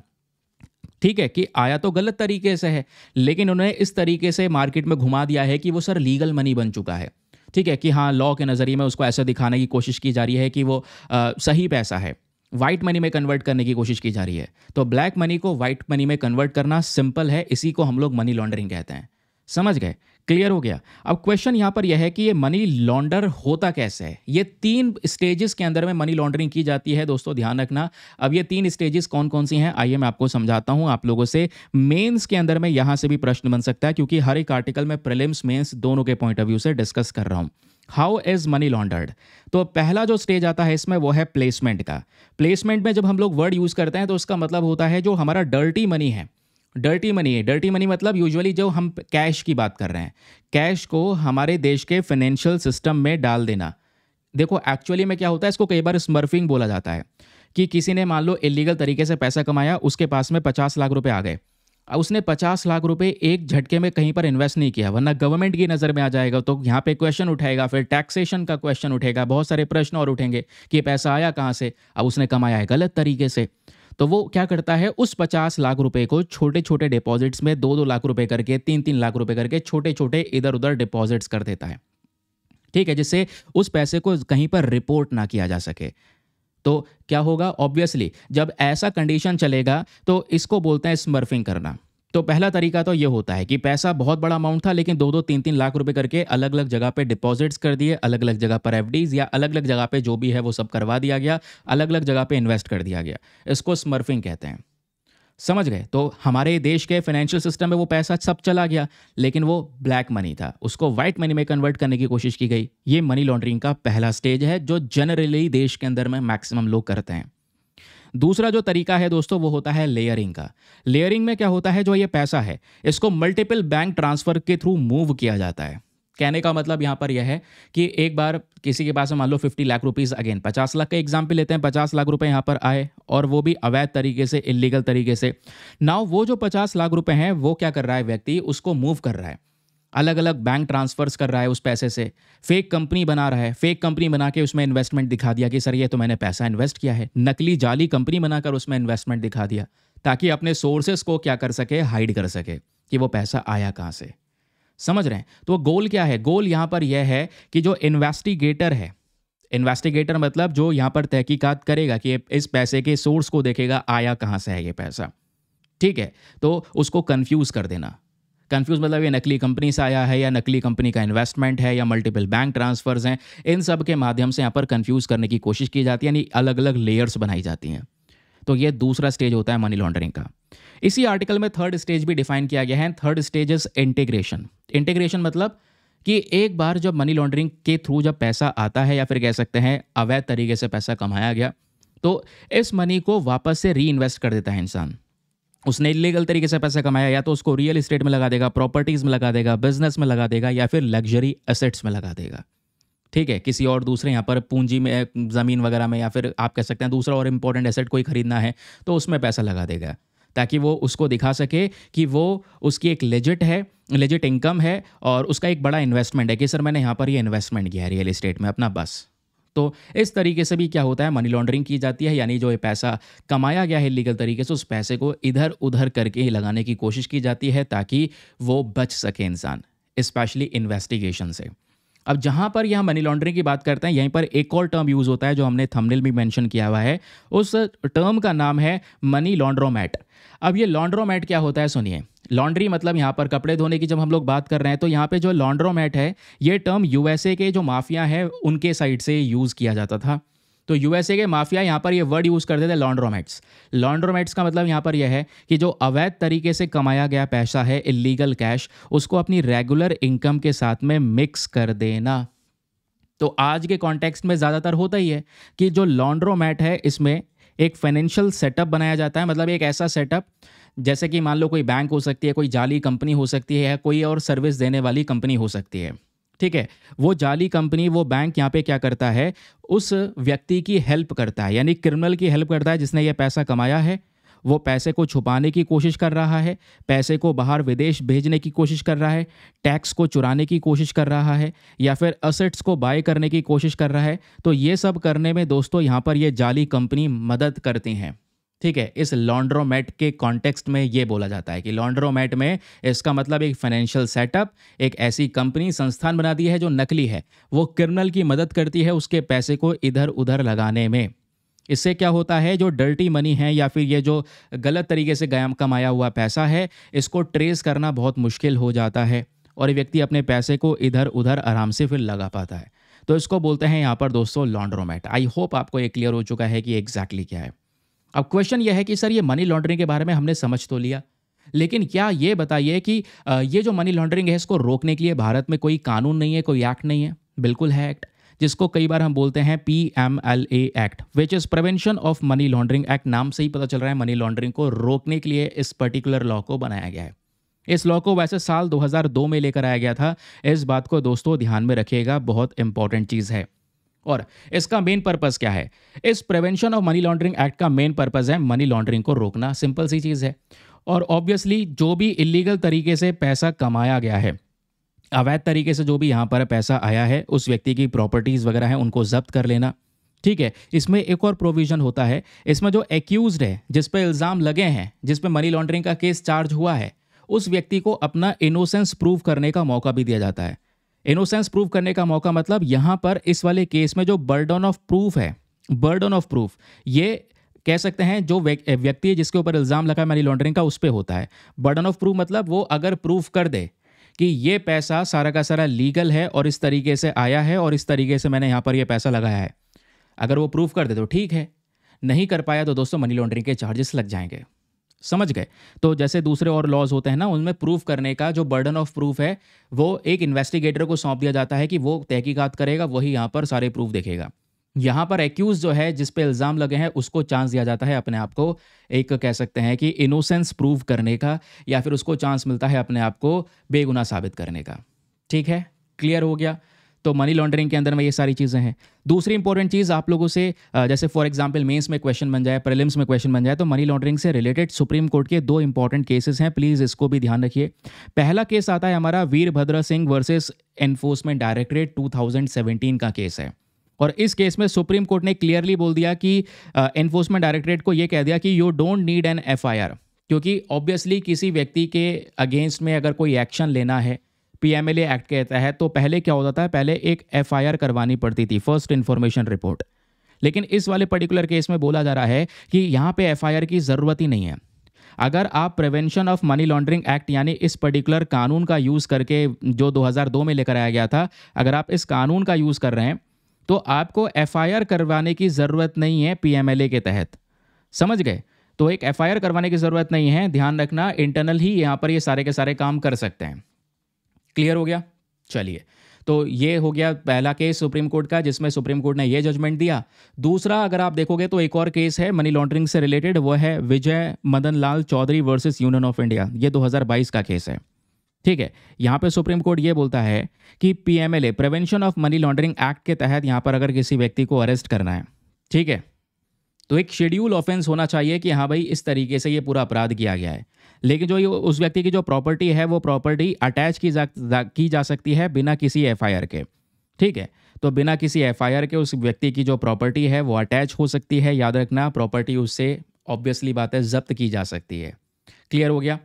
ठीक है, कि आया तो गलत तरीके से है, लेकिन उन्होंने इस तरीके से मार्केट में घुमा दिया है कि वो सर लीगल मनी बन चुका है, ठीक है, कि हाँ लॉ के नज़रिए में उसको ऐसा दिखाने की कोशिश की जा रही है कि वो सही पैसा है। वाइट मनी में कन्वर्ट करने की कोशिश की जा रही है। तो ब्लैक मनी को वाइट मनी में कन्वर्ट करना सिंपल है, इसी को हम लोग मनी लॉन्ड्रिंग कहते हैं। समझ गए, क्लियर हो गया। अब क्वेश्चन यहाँ पर यह है कि ये मनी लॉन्डर होता कैसे है। ये 3 स्टेजेस के अंदर में मनी लॉन्ड्रिंग की जाती है दोस्तों, ध्यान रखना। अब ये 3 स्टेजेस कौन कौन सी हैं, आइए मैं आपको समझाता हूँ आप लोगों से। मेंस के अंदर में यहाँ से भी प्रश्न बन सकता है, क्योंकि हर एक आर्टिकल में प्रीलिम्स मेंस दोनों के पॉइंट ऑफ व्यू से डिस्कस कर रहा हूँ। How is money laundered. तो पहला जो स्टेज आता है इसमें वो है प्लेसमेंट का। प्लेसमेंट में जब हम लोग वर्ड यूज़ करते हैं तो उसका मतलब होता है जो हमारा डर्टी मनी है। डर्टी मनी है, डर्टी मनी मतलब यूजुअली जो हम कैश की बात कर रहे हैं, कैश को हमारे देश के फाइनेंशियल सिस्टम में डाल देना। देखो एक्चुअली में क्या होता है, इसको कई बार स्मर्फिंग बोला जाता है, कि किसी ने मान लो इलीगल तरीके से पैसा कमाया, उसके पास में 50 लाख रुपए आ गए। अब उसने 50 लाख रुपए एक झटके में कहीं पर इन्वेस्ट नहीं किया, वरना गवर्नमेंट की नज़र में आ जाएगा। तो यहाँ पे क्वेश्चन उठाएगा, फिर टैक्सेशन का क्वेश्चन उठेगा, बहुत सारे प्रश्न और उठेंगे कि पैसा आया कहाँ से। अब उसने कमाया है गलत तरीके से, तो वो क्या करता है, उस 50 लाख रुपए को छोटे छोटे डिपॉजिट्स में 2-2 लाख रुपए करके, 3-3 लाख रुपए करके छोटे छोटे इधर उधर डिपॉजिट्स कर देता है, ठीक है, जिससे उस पैसे को कहीं पर रिपोर्ट ना किया जा सके। तो क्या होगा, ऑब्वियसली जब ऐसा कंडीशन चलेगा तो इसको बोलते हैं स्मर्फिंग करना। तो पहला तरीका तो ये होता है कि पैसा बहुत बड़ा अमाउंट था, लेकिन 2-2, 3-3 लाख रुपए करके अलग अलग जगह पे डिपॉजिट्स कर दिए, अलग अलग जगह पर एफडीज या अलग अलग जगह पे जो भी है वो सब करवा दिया गया, अलग अलग जगह पे इन्वेस्ट कर दिया गया। इसको स्मर्फिंग कहते हैं। समझ गए। तो हमारे देश के फाइनेंशियल सिस्टम में वो पैसा सब चला गया, लेकिन वो ब्लैक मनी था, उसको वाइट मनी में कन्वर्ट करने की कोशिश की गई। ये मनी लॉन्ड्रिंग का पहला स्टेज है जो जनरली देश के अंदर में मैक्सिमम लोग करते हैं। दूसरा जो तरीका है दोस्तों वो होता है लेयरिंग का। लेयरिंग में क्या होता है, जो ये पैसा है इसको मल्टीपल बैंक ट्रांसफर के थ्रू मूव किया जाता है। कहने का मतलब यहाँ पर यह है कि एक बार किसी के पास मान लो 50 लाख रुपीज़, अगेन 50 लाख का एग्जाम्पल लेते हैं, 50 लाख रुपए यहाँ पर आए और वो भी अवैध तरीके से, इलीगल तरीके से। नाउ वो जो 50 लाख रुपए हैं वो क्या कर रहा है, व्यक्ति उसको मूव कर रहा है, अलग अलग बैंक ट्रांसफर्स कर रहा है उस पैसे से, फेक कंपनी बना रहा है, फेक कंपनी बना के उसमें इन्वेस्टमेंट दिखा दिया कि सर ये तो मैंने पैसा इन्वेस्ट किया है, नकली जाली कंपनी बनाकर उसमें इन्वेस्टमेंट दिखा दिया ताकि अपने सोर्सेस को क्या कर सके, हाइड कर सके कि वो पैसा आया कहाँ से। समझ रहे हैं। तो गोल क्या है, गोल यहाँ पर यह है कि जो इन्वेस्टिगेटर है, इन्वेस्टिगेटर मतलब जो यहाँ पर तहकीकात करेगा कि इस पैसे के सोर्स को देखेगा आया कहाँ से है ये पैसा, ठीक है, तो उसको कंफ्यूज कर देना। कंफ्यूज मतलब ये नकली कंपनी से आया है या नकली कंपनी का इन्वेस्टमेंट है या मल्टीपल बैंक ट्रांसफर्स हैं, इन सब के माध्यम से यहाँ पर कंफ्यूज करने की कोशिश की जाती है, यानी अलग अलग लेयर्स बनाई जाती हैं। तो ये दूसरा स्टेज होता है मनी लॉन्ड्रिंग का। इसी आर्टिकल में थर्ड स्टेज भी डिफाइन किया गया है। Third stage is integration. Integration मतलब कि एक बार जब मनी लॉन्ड्रिंग के थ्रू जब पैसा आता है या फिर कह सकते हैं अवैध तरीके से पैसा कमाया गया, तो इस मनी को वापस से री इन्वेस्ट कर देता है इंसान। उसने इलीगल तरीके से पैसा कमाया, या तो उसको रियल एस्टेट में लगा देगा, प्रॉपर्टीज़ में लगा देगा, बिजनेस में लगा देगा, या फिर लग्जरी एसेट्स में लगा देगा। ठीक है, किसी और दूसरे यहाँ पर पूंजी में, ज़मीन वगैरह में, या फिर आप कह सकते हैं दूसरा और इम्पोर्टेंट एसेट कोई खरीदना है तो उसमें पैसा लगा देगा, ताकि वो उसको दिखा सके कि वो उसकी एक लेजिट इनकम है और उसका एक बड़ा इन्वेस्टमेंट है कि सर मैंने यहाँ पर ये इन्वेस्टमेंट किया है रियल एस्टेट में अपना, बस। तो इस तरीके से भी क्या होता है, मनी लॉन्ड्रिंग की जाती है, यानी जो ये पैसा कमाया गया है इलीगल तरीके से, उस पैसे को इधर उधर करके ही लगाने की कोशिश की जाती है ताकि वो बच सके इंसान, स्पेशली इन्वेस्टिगेशन से। अब जहाँ पर यह मनी लॉन्ड्रिंग की बात करते हैं, यहीं पर एक और टर्म यूज़ होता है जो हमने थंबनेल में मेंशन किया हुआ है। उस टर्म का नाम है मनी लॉन्ड्रोमैट। अब ये लॉन्ड्रोमैट क्या होता है सुनिए। लॉन्ड्री मतलब यहाँ पर कपड़े धोने की जब हम लोग बात कर रहे हैं, तो यहाँ पे जो लॉन्ड्रोमैट है, ये टर्म यूएसए के जो माफिया है उनके साइड से यूज़ किया जाता था। तो यूएसए के माफिया यहाँ पर ये वर्ड यूज़ करते थे लॉन्ड्रोमैट्स। लॉन्ड्रोमैट्स का मतलब यहाँ पर यह है कि जो अवैध तरीके से कमाया गया पैसा है, इलीगल कैश, उसको अपनी रेगुलर इनकम के साथ में मिक्स कर देना। तो आज के कॉन्टेक्स्ट में ज़्यादातर होता ही है कि जो लॉन्ड्रोमैट है इसमें एक फाइनेंशियल सेटअप बनाया जाता है। मतलब एक ऐसा सेटअप जैसे कि मान लो कोई बैंक हो सकती है, कोई जाली कंपनी हो सकती है, या कोई और सर्विस देने वाली कंपनी हो सकती है। ठीक है, वो जाली कंपनी, वो बैंक यहाँ पे क्या करता है, उस व्यक्ति की हेल्प करता है, यानी क्रिमिनल की हेल्प करता है जिसने ये पैसा कमाया है। वो पैसे को छुपाने की कोशिश कर रहा है, पैसे को बाहर विदेश भेजने की कोशिश कर रहा है, टैक्स को चुराने की कोशिश कर रहा है, या फिर असेट्स को बाय करने की कोशिश कर रहा है। तो ये सब करने में दोस्तों यहाँ पर ये जाली कंपनी मदद करती हैं। ठीक है, इस लॉन्ड्रोमैट के कॉन्टेक्स्ट में ये बोला जाता है कि लॉन्ड्रोमैट में इसका मतलब एक फाइनेंशियल सेटअप, एक ऐसी कंपनी, संस्थान बना दी है जो नकली है, वो क्रिमिनल की मदद करती है उसके पैसे को इधर उधर लगाने में। इससे क्या होता है, जो डर्टी मनी है या फिर ये जो गलत तरीके से कमाया हुआ पैसा है, इसको ट्रेस करना बहुत मुश्किल हो जाता है और ये व्यक्ति अपने पैसे को इधर उधर आराम से फिर लगा पाता है। तो इसको बोलते हैं यहाँ पर दोस्तों लॉन्ड्रोमैट। आई होप आपको ये क्लियर हो चुका है कि एग्जैक्टली क्या है। अब क्वेश्चन यह है कि सर ये मनी लॉन्ड्रिंग के बारे में हमने समझ तो लिया, लेकिन क्या ये बताइए कि ये जो मनी लॉन्ड्रिंग है इसको रोकने के लिए भारत में कोई कानून नहीं है, कोई एक्ट नहीं है? बिल्कुल है एक्ट, जिसको कई बार हम बोलते हैं PMLA act, which is prevention of money laundering act. नाम से ही पता चल रहा है मनी लॉन्ड्रिंग को रोकने के लिए इस पर्टिकुलर लॉ को बनाया गया है। इस लॉ को वैसे साल 2002 में लेकर आया गया था। इस बात को दोस्तों ध्यान में रखिएगा, बहुत इंपॉर्टेंट चीज़ है। और इसका मेन पर्पस क्या है? इस prevention of money laundering act का मेन पर्पस है मनी लॉन्ड्रिंग को रोकना। सिंपल सी चीज़ है। और ऑब्वियसली जो भी इलीगल तरीके से पैसा कमाया गया है, अवैध तरीके से जो भी यहाँ पर पैसा आया है, उस व्यक्ति की प्रॉपर्टीज़ वगैरह हैं उनको जब्त कर लेना। ठीक है, इसमें एक और प्रोविज़न होता है, इसमें जो एक्यूज्ड है, जिस पे इल्ज़ाम लगे हैं, जिस पे मनी लॉन्ड्रिंग का केस चार्ज हुआ है, उस व्यक्ति को अपना इनोसेंस प्रूव करने का मौका भी दिया जाता है। इनोसेंस प्रूव करने का मौका मतलब यहाँ पर इस वाले केस में जो बर्डन ऑफ प्रूफ है, बर्डन ऑफ प्रूफ, ये कह सकते हैं जो व्यक्ति जिसके ऊपर इल्ज़ाम लगा मनी लॉन्ड्रिंग का, उस पे होता है। बर्डन ऑफ प्रूफ मतलब वो अगर प्रूफ कर दे कि ये पैसा सारा का सारा लीगल है और इस तरीके से आया है और इस तरीके से मैंने यहाँ पर ये पैसा लगाया है, अगर वो प्रूफ कर दे तो ठीक है, नहीं कर पाया तो दोस्तों मनी लॉन्ड्रिंग के चार्जेस लग जाएंगे। समझ गए? तो जैसे दूसरे और लॉज होते हैं ना, उनमें प्रूफ करने का जो बर्डन ऑफ प्रूफ है वो एक इन्वेस्टिगेटर को सौंप दिया जाता है कि वो तहकीकात करेगा, वही यहाँ पर सारे प्रूफ देखेगा। यहाँ पर एक्यूज जो है, जिस पे इल्ज़ाम लगे हैं, उसको चांस दिया जाता है अपने आप को एक कह सकते हैं कि इनोसेंस प्रूव करने का, या फिर उसको चांस मिलता है अपने आप को बेगुनाह साबित करने का। ठीक है, क्लियर हो गया? तो मनी लॉन्ड्रिंग के अंदर में ये सारी चीज़ें हैं। दूसरी इंपॉर्टेंट चीज़ आप लोगों से, जैसे फॉर एग्जांपल मेंस में क्वेश्चन बन जाए, प्रीलिम्स में क्वेश्चन बन जाए, तो मनी लॉन्ड्रिंग से रिलेटेड सुप्रीम कोर्ट के 2 इंपॉर्टेंट केसेस हैं, प्लीज़ इसको भी ध्यान रखिए। पहला केस आता है हमारा Virbhadra Singh versus enforcement directorate 2017 का केस है। और इस केस में सुप्रीम कोर्ट ने क्लियरली बोल दिया कि एनफोर्समेंट डायरेक्टरेट को ये कह दिया कि you don't need an FIR, क्योंकि ऑब्वियसली किसी व्यक्ति के अगेंस्ट में अगर कोई एक्शन लेना है PMLA एक्ट के तहत, तो पहले क्या होता था, पहले एक FIR करवानी पड़ती थी, फर्स्ट इन्फॉर्मेशन रिपोर्ट। लेकिन इस वाले पर्टिकुलर केस में बोला जा रहा है कि यहाँ पे FIR की ज़रूरत ही नहीं है। अगर आप prevention of money laundering act यानी इस पर्टिकुलर कानून का यूज़ करके, जो 2002 में लेकर आया गया था, अगर आप इस कानून का यूज़ कर रहे हैं तो आपको FIR करवाने की ज़रूरत नहीं है PMLA के तहत। समझ गए? तो एक FIR करवाने की ज़रूरत नहीं है, ध्यान रखना, इंटरनल ही यहाँ पर ये सारे के सारे काम कर सकते हैं। क्लियर हो गया? चलिए, तो ये हो गया पहला केस सुप्रीम कोर्ट का, जिसमें सुप्रीम कोर्ट ने ये जजमेंट दिया। दूसरा अगर आप देखोगे तो एक और केस है मनी लॉन्ड्रिंग से रिलेटेड, वो है Vijay Madan Lal Choudhary versus Union of India. ये 2022 का केस है। ठीक है, यहाँ पे सुप्रीम कोर्ट ये बोलता है कि PMLA prevention of money laundering act के तहत यहाँ पर अगर किसी व्यक्ति को अरेस्ट करना है, ठीक है, तो एक शेड्यूल ऑफेंस होना चाहिए कि हाँ भाई इस तरीके से ये पूरा अपराध किया गया है। लेकिन जो ये उस व्यक्ति की जो प्रॉपर्टी है वो प्रॉपर्टी अटैच की जा सकती है बिना किसी एफआईआर के। ठीक है, तो बिना किसी एफआईआर के उस व्यक्ति की जो प्रॉपर्टी है वो अटैच हो सकती है। याद रखना, प्रॉपर्टी उससे ऑब्वियसली बात है जब्त की जा सकती है। क्लियर हो गया?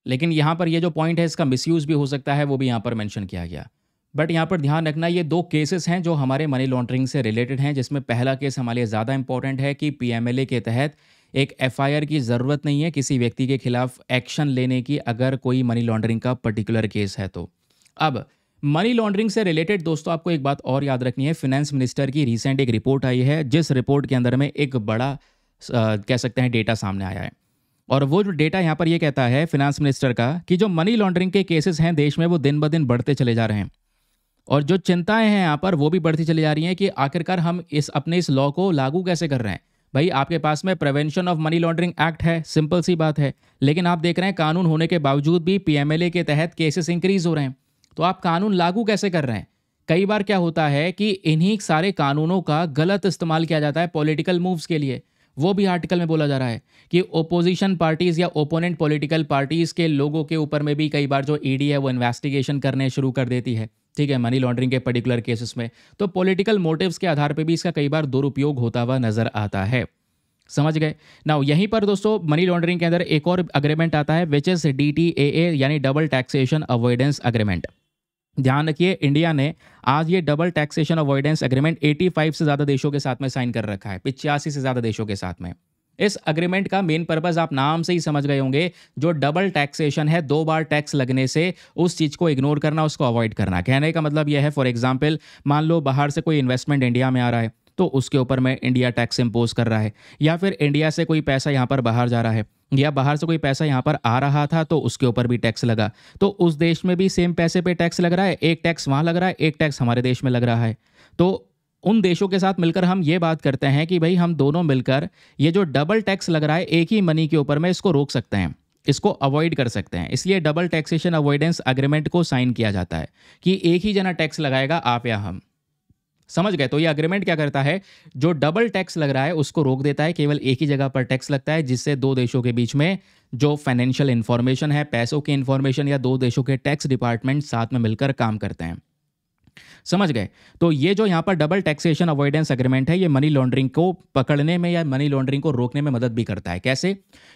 लेकिन यहाँ पर ये जो पॉइंट है इसका मिसयूज़ भी हो सकता है, वो भी यहाँ पर मेंशन किया गया। बट यहाँ पर ध्यान रखना, ये दो केसेस हैं जो हमारे मनी लॉन्ड्रिंग से रिलेटेड हैं, जिसमें पहला केस हमारे लिए ज़्यादा इंपॉर्टेंट है कि पीएमएलए के तहत एक एफआईआर की ज़रूरत नहीं है किसी व्यक्ति के खिलाफ एक्शन लेने की, अगर कोई मनी लॉन्ड्रिंग का पर्टिकुलर केस है तो। अब मनी लॉन्ड्रिंग से रिलेटेड दोस्तों आपको एक बात और याद रखनी है। फिनेंस मिनिस्टर की रिसेंट एक रिपोर्ट आई है, जिस रिपोर्ट के अंदर में एक बड़ा कह सकते हैं डेटा सामने आया है। और वो जो डेटा यहाँ पर ये कहता है फिनेंस मिनिस्टर का कि जो मनी लॉन्ड्रिंग के केसेस हैं देश में वो दिन ब दिन बढ़ते चले जा रहे हैं। और जो चिंताएं हैं यहाँ पर वो भी बढ़ती चली जा रही हैं कि आखिरकार हम अपने इस लॉ को लागू कैसे कर रहे हैं। भाई आपके पास में prevention of money laundering act है, सिंपल सी बात है, लेकिन आप देख रहे हैं कानून होने के बावजूद भी पीएमएलए के तहत केसेस इंक्रीज हो रहे हैं। तो आप कानून लागू कैसे कर रहे हैं? कई बार क्या होता है कि इन्हीं सारे कानूनों का गलत इस्तेमाल किया जाता है पॉलिटिकल मूव्स के लिए। वो भी आर्टिकल में बोला जा रहा है कि ओपोजिशन पार्टीज़ या ओपोनेंट पॉलिटिकल पार्टीज़ के लोगों के ऊपर में भी कई बार जो ईडी है वो इन्वेस्टिगेशन करने शुरू कर देती है। ठीक है, मनी लॉन्ड्रिंग के पर्टिकुलर केसेस में तो पॉलिटिकल मोटिव्स के आधार पे भी इसका कई बार दुरुपयोग होता हुआ नजर आता है। समझ गए? नाउ यहीं पर दोस्तों मनी लॉन्ड्रिंग के अंदर एक और अग्रीमेंट आता है विच इज डीटीएए यानी डबल टैक्सेशन अवॉइडेंस अग्रीमेंट। ध्यान रखिए, इंडिया ने आज ये डबल टैक्सेशन अवॉइडेंस एग्रीमेंट 85 से ज़्यादा देशों के साथ में साइन कर रखा है, 85 से ज़्यादा देशों के साथ में। इस अग्रीमेंट का मेन पर्पस आप नाम से ही समझ गए होंगे, जो डबल टैक्सेशन है, दो बार टैक्स लगने से उस चीज़ को इग्नोर करना, उसको अवॉइड करना। कहने का मतलब यह है, फॉर एग्जाम्पल मान लो बाहर से कोई इन्वेस्टमेंट इंडिया में आ रहा है तो उसके ऊपर में इंडिया टैक्स इम्पोज कर रहा है, या फिर इंडिया से कोई पैसा यहाँ पर बाहर जा रहा है या बाहर से कोई पैसा यहाँ पर आ रहा था तो उसके ऊपर भी टैक्स लगा, तो उस देश में भी सेम पैसे पे टैक्स लग रहा है। एक टैक्स वहाँ लग रहा है, एक टैक्स हमारे देश में लग रहा है। तो उन देशों के साथ मिलकर हम ये बात करते हैं कि भाई हम दोनों मिलकर ये जो डबल टैक्स लग रहा है एक ही मनी के ऊपर में, इसको रोक सकते हैं, इसको अवॉइड कर सकते हैं। इसलिए डबल टैक्सेशन अवॉइडेंस अग्रीमेंट को साइन किया जाता है कि एक ही जना टैक्स लगाएगा, आप या हम। समझ गए? तो ये अग्रीमेंट क्या करता है, जो डबल टैक्स लग रहा है उसको रोक देता है, केवल एक ही जगह पर टैक्स लगता है, जिससे दो देशों के बीच में जो फाइनेंशियल इंफॉर्मेशन है, पैसों की इंफॉर्मेशन, या दो देशों के टैक्स डिपार्टमेंट साथ में मिलकर काम करते हैं। समझ गए? तो ये जो यहाँ पर डबल टैक्सेशन अवॉइडेंस एग्रीमेंट है, ये मनी लॉन्ड्रिंग को पकड़ने में या मनी लॉन्ड्रिंग को रोकने में मदद भी करता है। कैसे?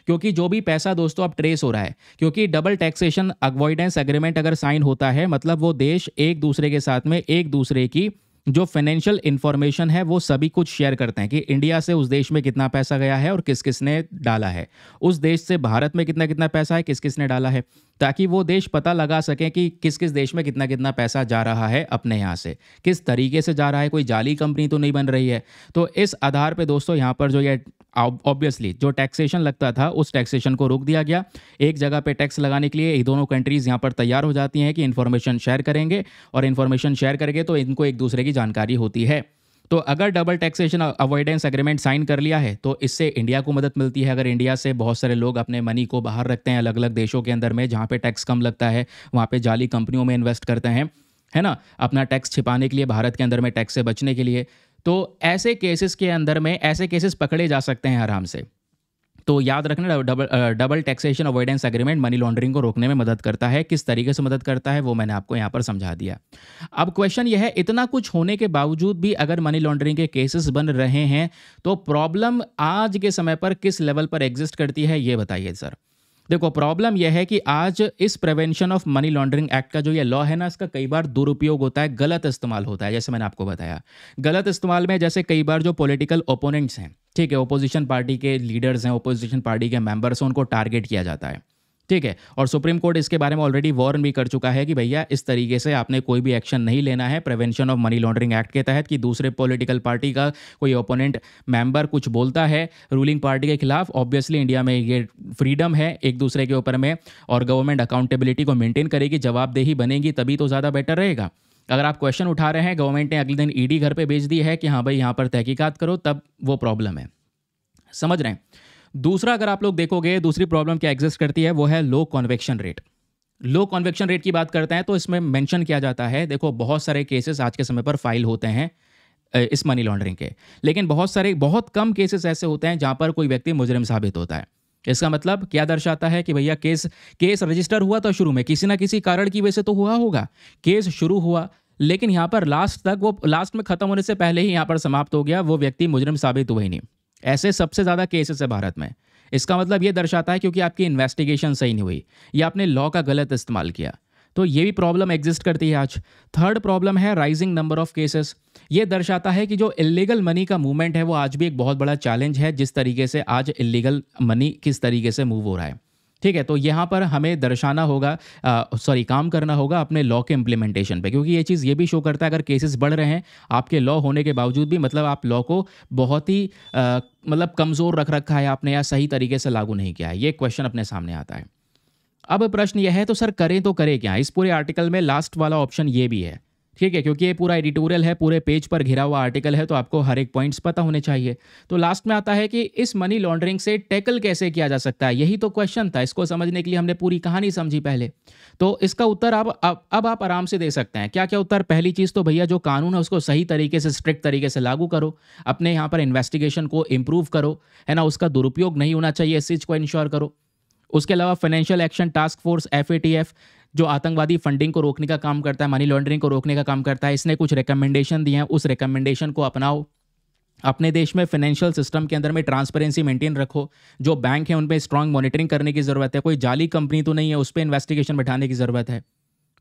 क्योंकि जो भी पैसा दोस्तों अब ट्रेस हो रहा है, क्योंकि डबल टैक्सेशन अवॉइडेंस एग्रीमेंट अगर साइन होता है मतलब वो देश एक दूसरे के साथ में एक दूसरे की जो फाइनेंशियल इंफॉर्मेशन है वो सभी कुछ शेयर करते हैं कि इंडिया से उस देश में कितना पैसा गया है और किस किस ने डाला है, उस देश से भारत में कितना कितना पैसा है, किस किस ने डाला है, ताकि वो देश पता लगा सकें कि किस किस देश में कितना कितना पैसा जा रहा है अपने यहाँ से, किस तरीके से जा रहा है, कोई जाली कंपनी तो नहीं बन रही है। तो इस आधार पे दोस्तों यहाँ पर जो ये ऑब्वियसली जो टैक्सेशन लगता था उस टैक्सेशन को रोक दिया गया। एक जगह पे टैक्स लगाने के लिए ये दोनों कंट्रीज़ यहाँ पर तैयार हो जाती हैं कि इन्फॉर्मेशन शेयर करेंगे, और इन्फॉर्मेशन शेयर करेंगे तो इनको एक दूसरे की जानकारी होती है। तो अगर double taxation avoidance agreement sign कर लिया है तो इससे इंडिया को मदद मिलती है। अगर इंडिया से बहुत सारे लोग अपने मनी को बाहर रखते हैं अलग अलग देशों के अंदर में जहाँ पे टैक्स कम लगता है, वहाँ पे जाली कंपनियों में इन्वेस्ट करते हैं, है ना, अपना टैक्स छिपाने के लिए, भारत के अंदर में टैक्स से बचने के लिए, तो ऐसे केसेस के अंदर में ऐसे केसेस पकड़े जा सकते हैं आराम से। तो याद रखना, double taxation avoidance agreement money laundering को रोकने में मदद करता है। किस तरीके से मदद करता है वो मैंने आपको यहाँ पर समझा दिया। अब क्वेश्चन यह है, इतना कुछ होने के बावजूद भी अगर मनी लॉन्ड्रिंग के केसेस बन रहे हैं तो प्रॉब्लम आज के समय पर किस लेवल पर एग्जिस्ट करती है, ये बताइए सर। देखो, प्रॉब्लम यह है कि आज इस prevention of money laundering act का जो ये लॉ है ना, इसका कई बार दुरुपयोग होता है, गलत इस्तेमाल होता है। जैसे मैंने आपको बताया, गलत इस्तेमाल में जैसे कई बार जो पॉलिटिकल ओपोनेंट्स हैं, ठीक है, ओपोजिशन पार्टी के लीडर्स हैं, ओपोजिशन पार्टी के मेंबर्स हैं, उनको टारगेट किया जाता है। ठीक है, और सुप्रीम कोर्ट इसके बारे में ऑलरेडी वार्न भी कर चुका है कि भैया इस तरीके से आपने कोई भी एक्शन नहीं लेना है prevention of money laundering act के तहत, कि दूसरे पॉलिटिकल पार्टी का कोई ओपोनेंट मेंबर कुछ बोलता है रूलिंग पार्टी के खिलाफ, ऑब्वियसली इंडिया में ये फ्रीडम है एक दूसरे के ऊपर में, और गवर्नमेंट अकाउंटेबिलिटी को मेंटेन करेगी, जवाबदेही बनेगी, तभी तो ज़्यादा बेटर रहेगा। अगर आप क्वेश्चन उठा रहे हैं, गवर्नमेंट ने अगले दिन ईडी घर पे भेज दी है कि हाँ भाई यहाँ पर तहकीकात करो, तब वो प्रॉब्लम है, समझ रहे हैं। दूसरा, अगर आप लोग देखोगे दूसरी प्रॉब्लम क्या एग्जिस्ट करती है, वो है लो कन्वेक्शन रेट। लो कन्वेक्शन रेट की बात करते हैं तो इसमें मेंशन किया जाता है, देखो बहुत सारे केसेस आज के समय पर फाइल होते हैं इस मनी लॉन्ड्रिंग के, लेकिन बहुत कम केसेस ऐसे होते हैं जहां पर कोई व्यक्ति मुजरिम साबित होता है। इसका मतलब क्या दर्शाता है कि भैया केस रजिस्टर हुआ था शुरू में, किसी ना किसी कारण की वजह से तो हुआ होगा, केस शुरू हुआ, लेकिन यहाँ पर लास्ट में खत्म होने से पहले ही यहाँ पर समाप्त हो गया, वो व्यक्ति मुजरिम साबित हुआ ही नहीं। ऐसे सबसे ज़्यादा केसेस है भारत में। इसका मतलब ये दर्शाता है क्योंकि आपकी इन्वेस्टिगेशन सही नहीं हुई या आपने लॉ का गलत इस्तेमाल किया, तो ये भी प्रॉब्लम एग्जिस्ट करती है आज। थर्ड प्रॉब्लम है राइजिंग नंबर ऑफ केसेस। ये दर्शाता है कि जो इलीगल मनी का मूवमेंट है वो आज भी एक बहुत बड़ा चैलेंज है, जिस तरीके से आज इलीगल मनी किस तरीके से मूव हो रहा है। ठीक है, तो यहाँ पर हमें दर्शाना होगा, काम करना होगा अपने लॉ के इम्प्लीमेंटेशन पे, क्योंकि ये चीज़ ये भी शो करता है अगर केसेस बढ़ रहे हैं आपके लॉ होने के बावजूद भी, मतलब आप लॉ को बहुत ही मतलब कमज़ोर रख रखा है आपने या सही तरीके से लागू नहीं किया है, ये क्वेश्चन अपने सामने आता है। अब प्रश्न यह है तो सर करें तो करें क्या। इस पूरे आर्टिकल में लास्ट वाला ऑप्शन ये भी है, ठीक है, क्योंकि ये पूरा एडिटोरियल है, पूरे पेज पर घिरा हुआ आर्टिकल है, तो आपको हर एक पॉइंट्स पता होने चाहिए। तो लास्ट में आता है कि इस मनी लॉन्ड्रिंग से टैकल कैसे किया जा सकता है, यही तो क्वेश्चन था। इसको समझने के लिए हमने पूरी कहानी समझी पहले, तो इसका उत्तर अब आप आराम से दे सकते हैं। क्या क्या उत्तर? पहली चीज़ तो भैया जो कानून है उसको सही तरीके से, स्ट्रिक्ट तरीके से लागू करो, अपने यहाँ पर इन्वेस्टिगेशन को इम्प्रूव करो, है ना, उसका दुरुपयोग नहीं होना चाहिए, इस चीज़ को इंश्योर करो। उसके अलावा financial action task force FATF जो आतंकवादी फंडिंग को रोकने का काम करता है, मनी लॉन्ड्रिंग को रोकने का काम करता है, इसने कुछ रिकमेंडेशन दिए हैं, उस रिकमेंडेशन को अपनाओ। अपने देश में फाइनेंशियल सिस्टम के अंदर में ट्रांसपेरेंसी मेंटेन रखो, जो बैंक है उन पर स्ट्रांग मॉनिटरिंग करने की ज़रूरत है, कोई जाली कंपनी तो नहीं है उस पर इन्वेस्टिगेशन बैठाने की ज़रूरत है,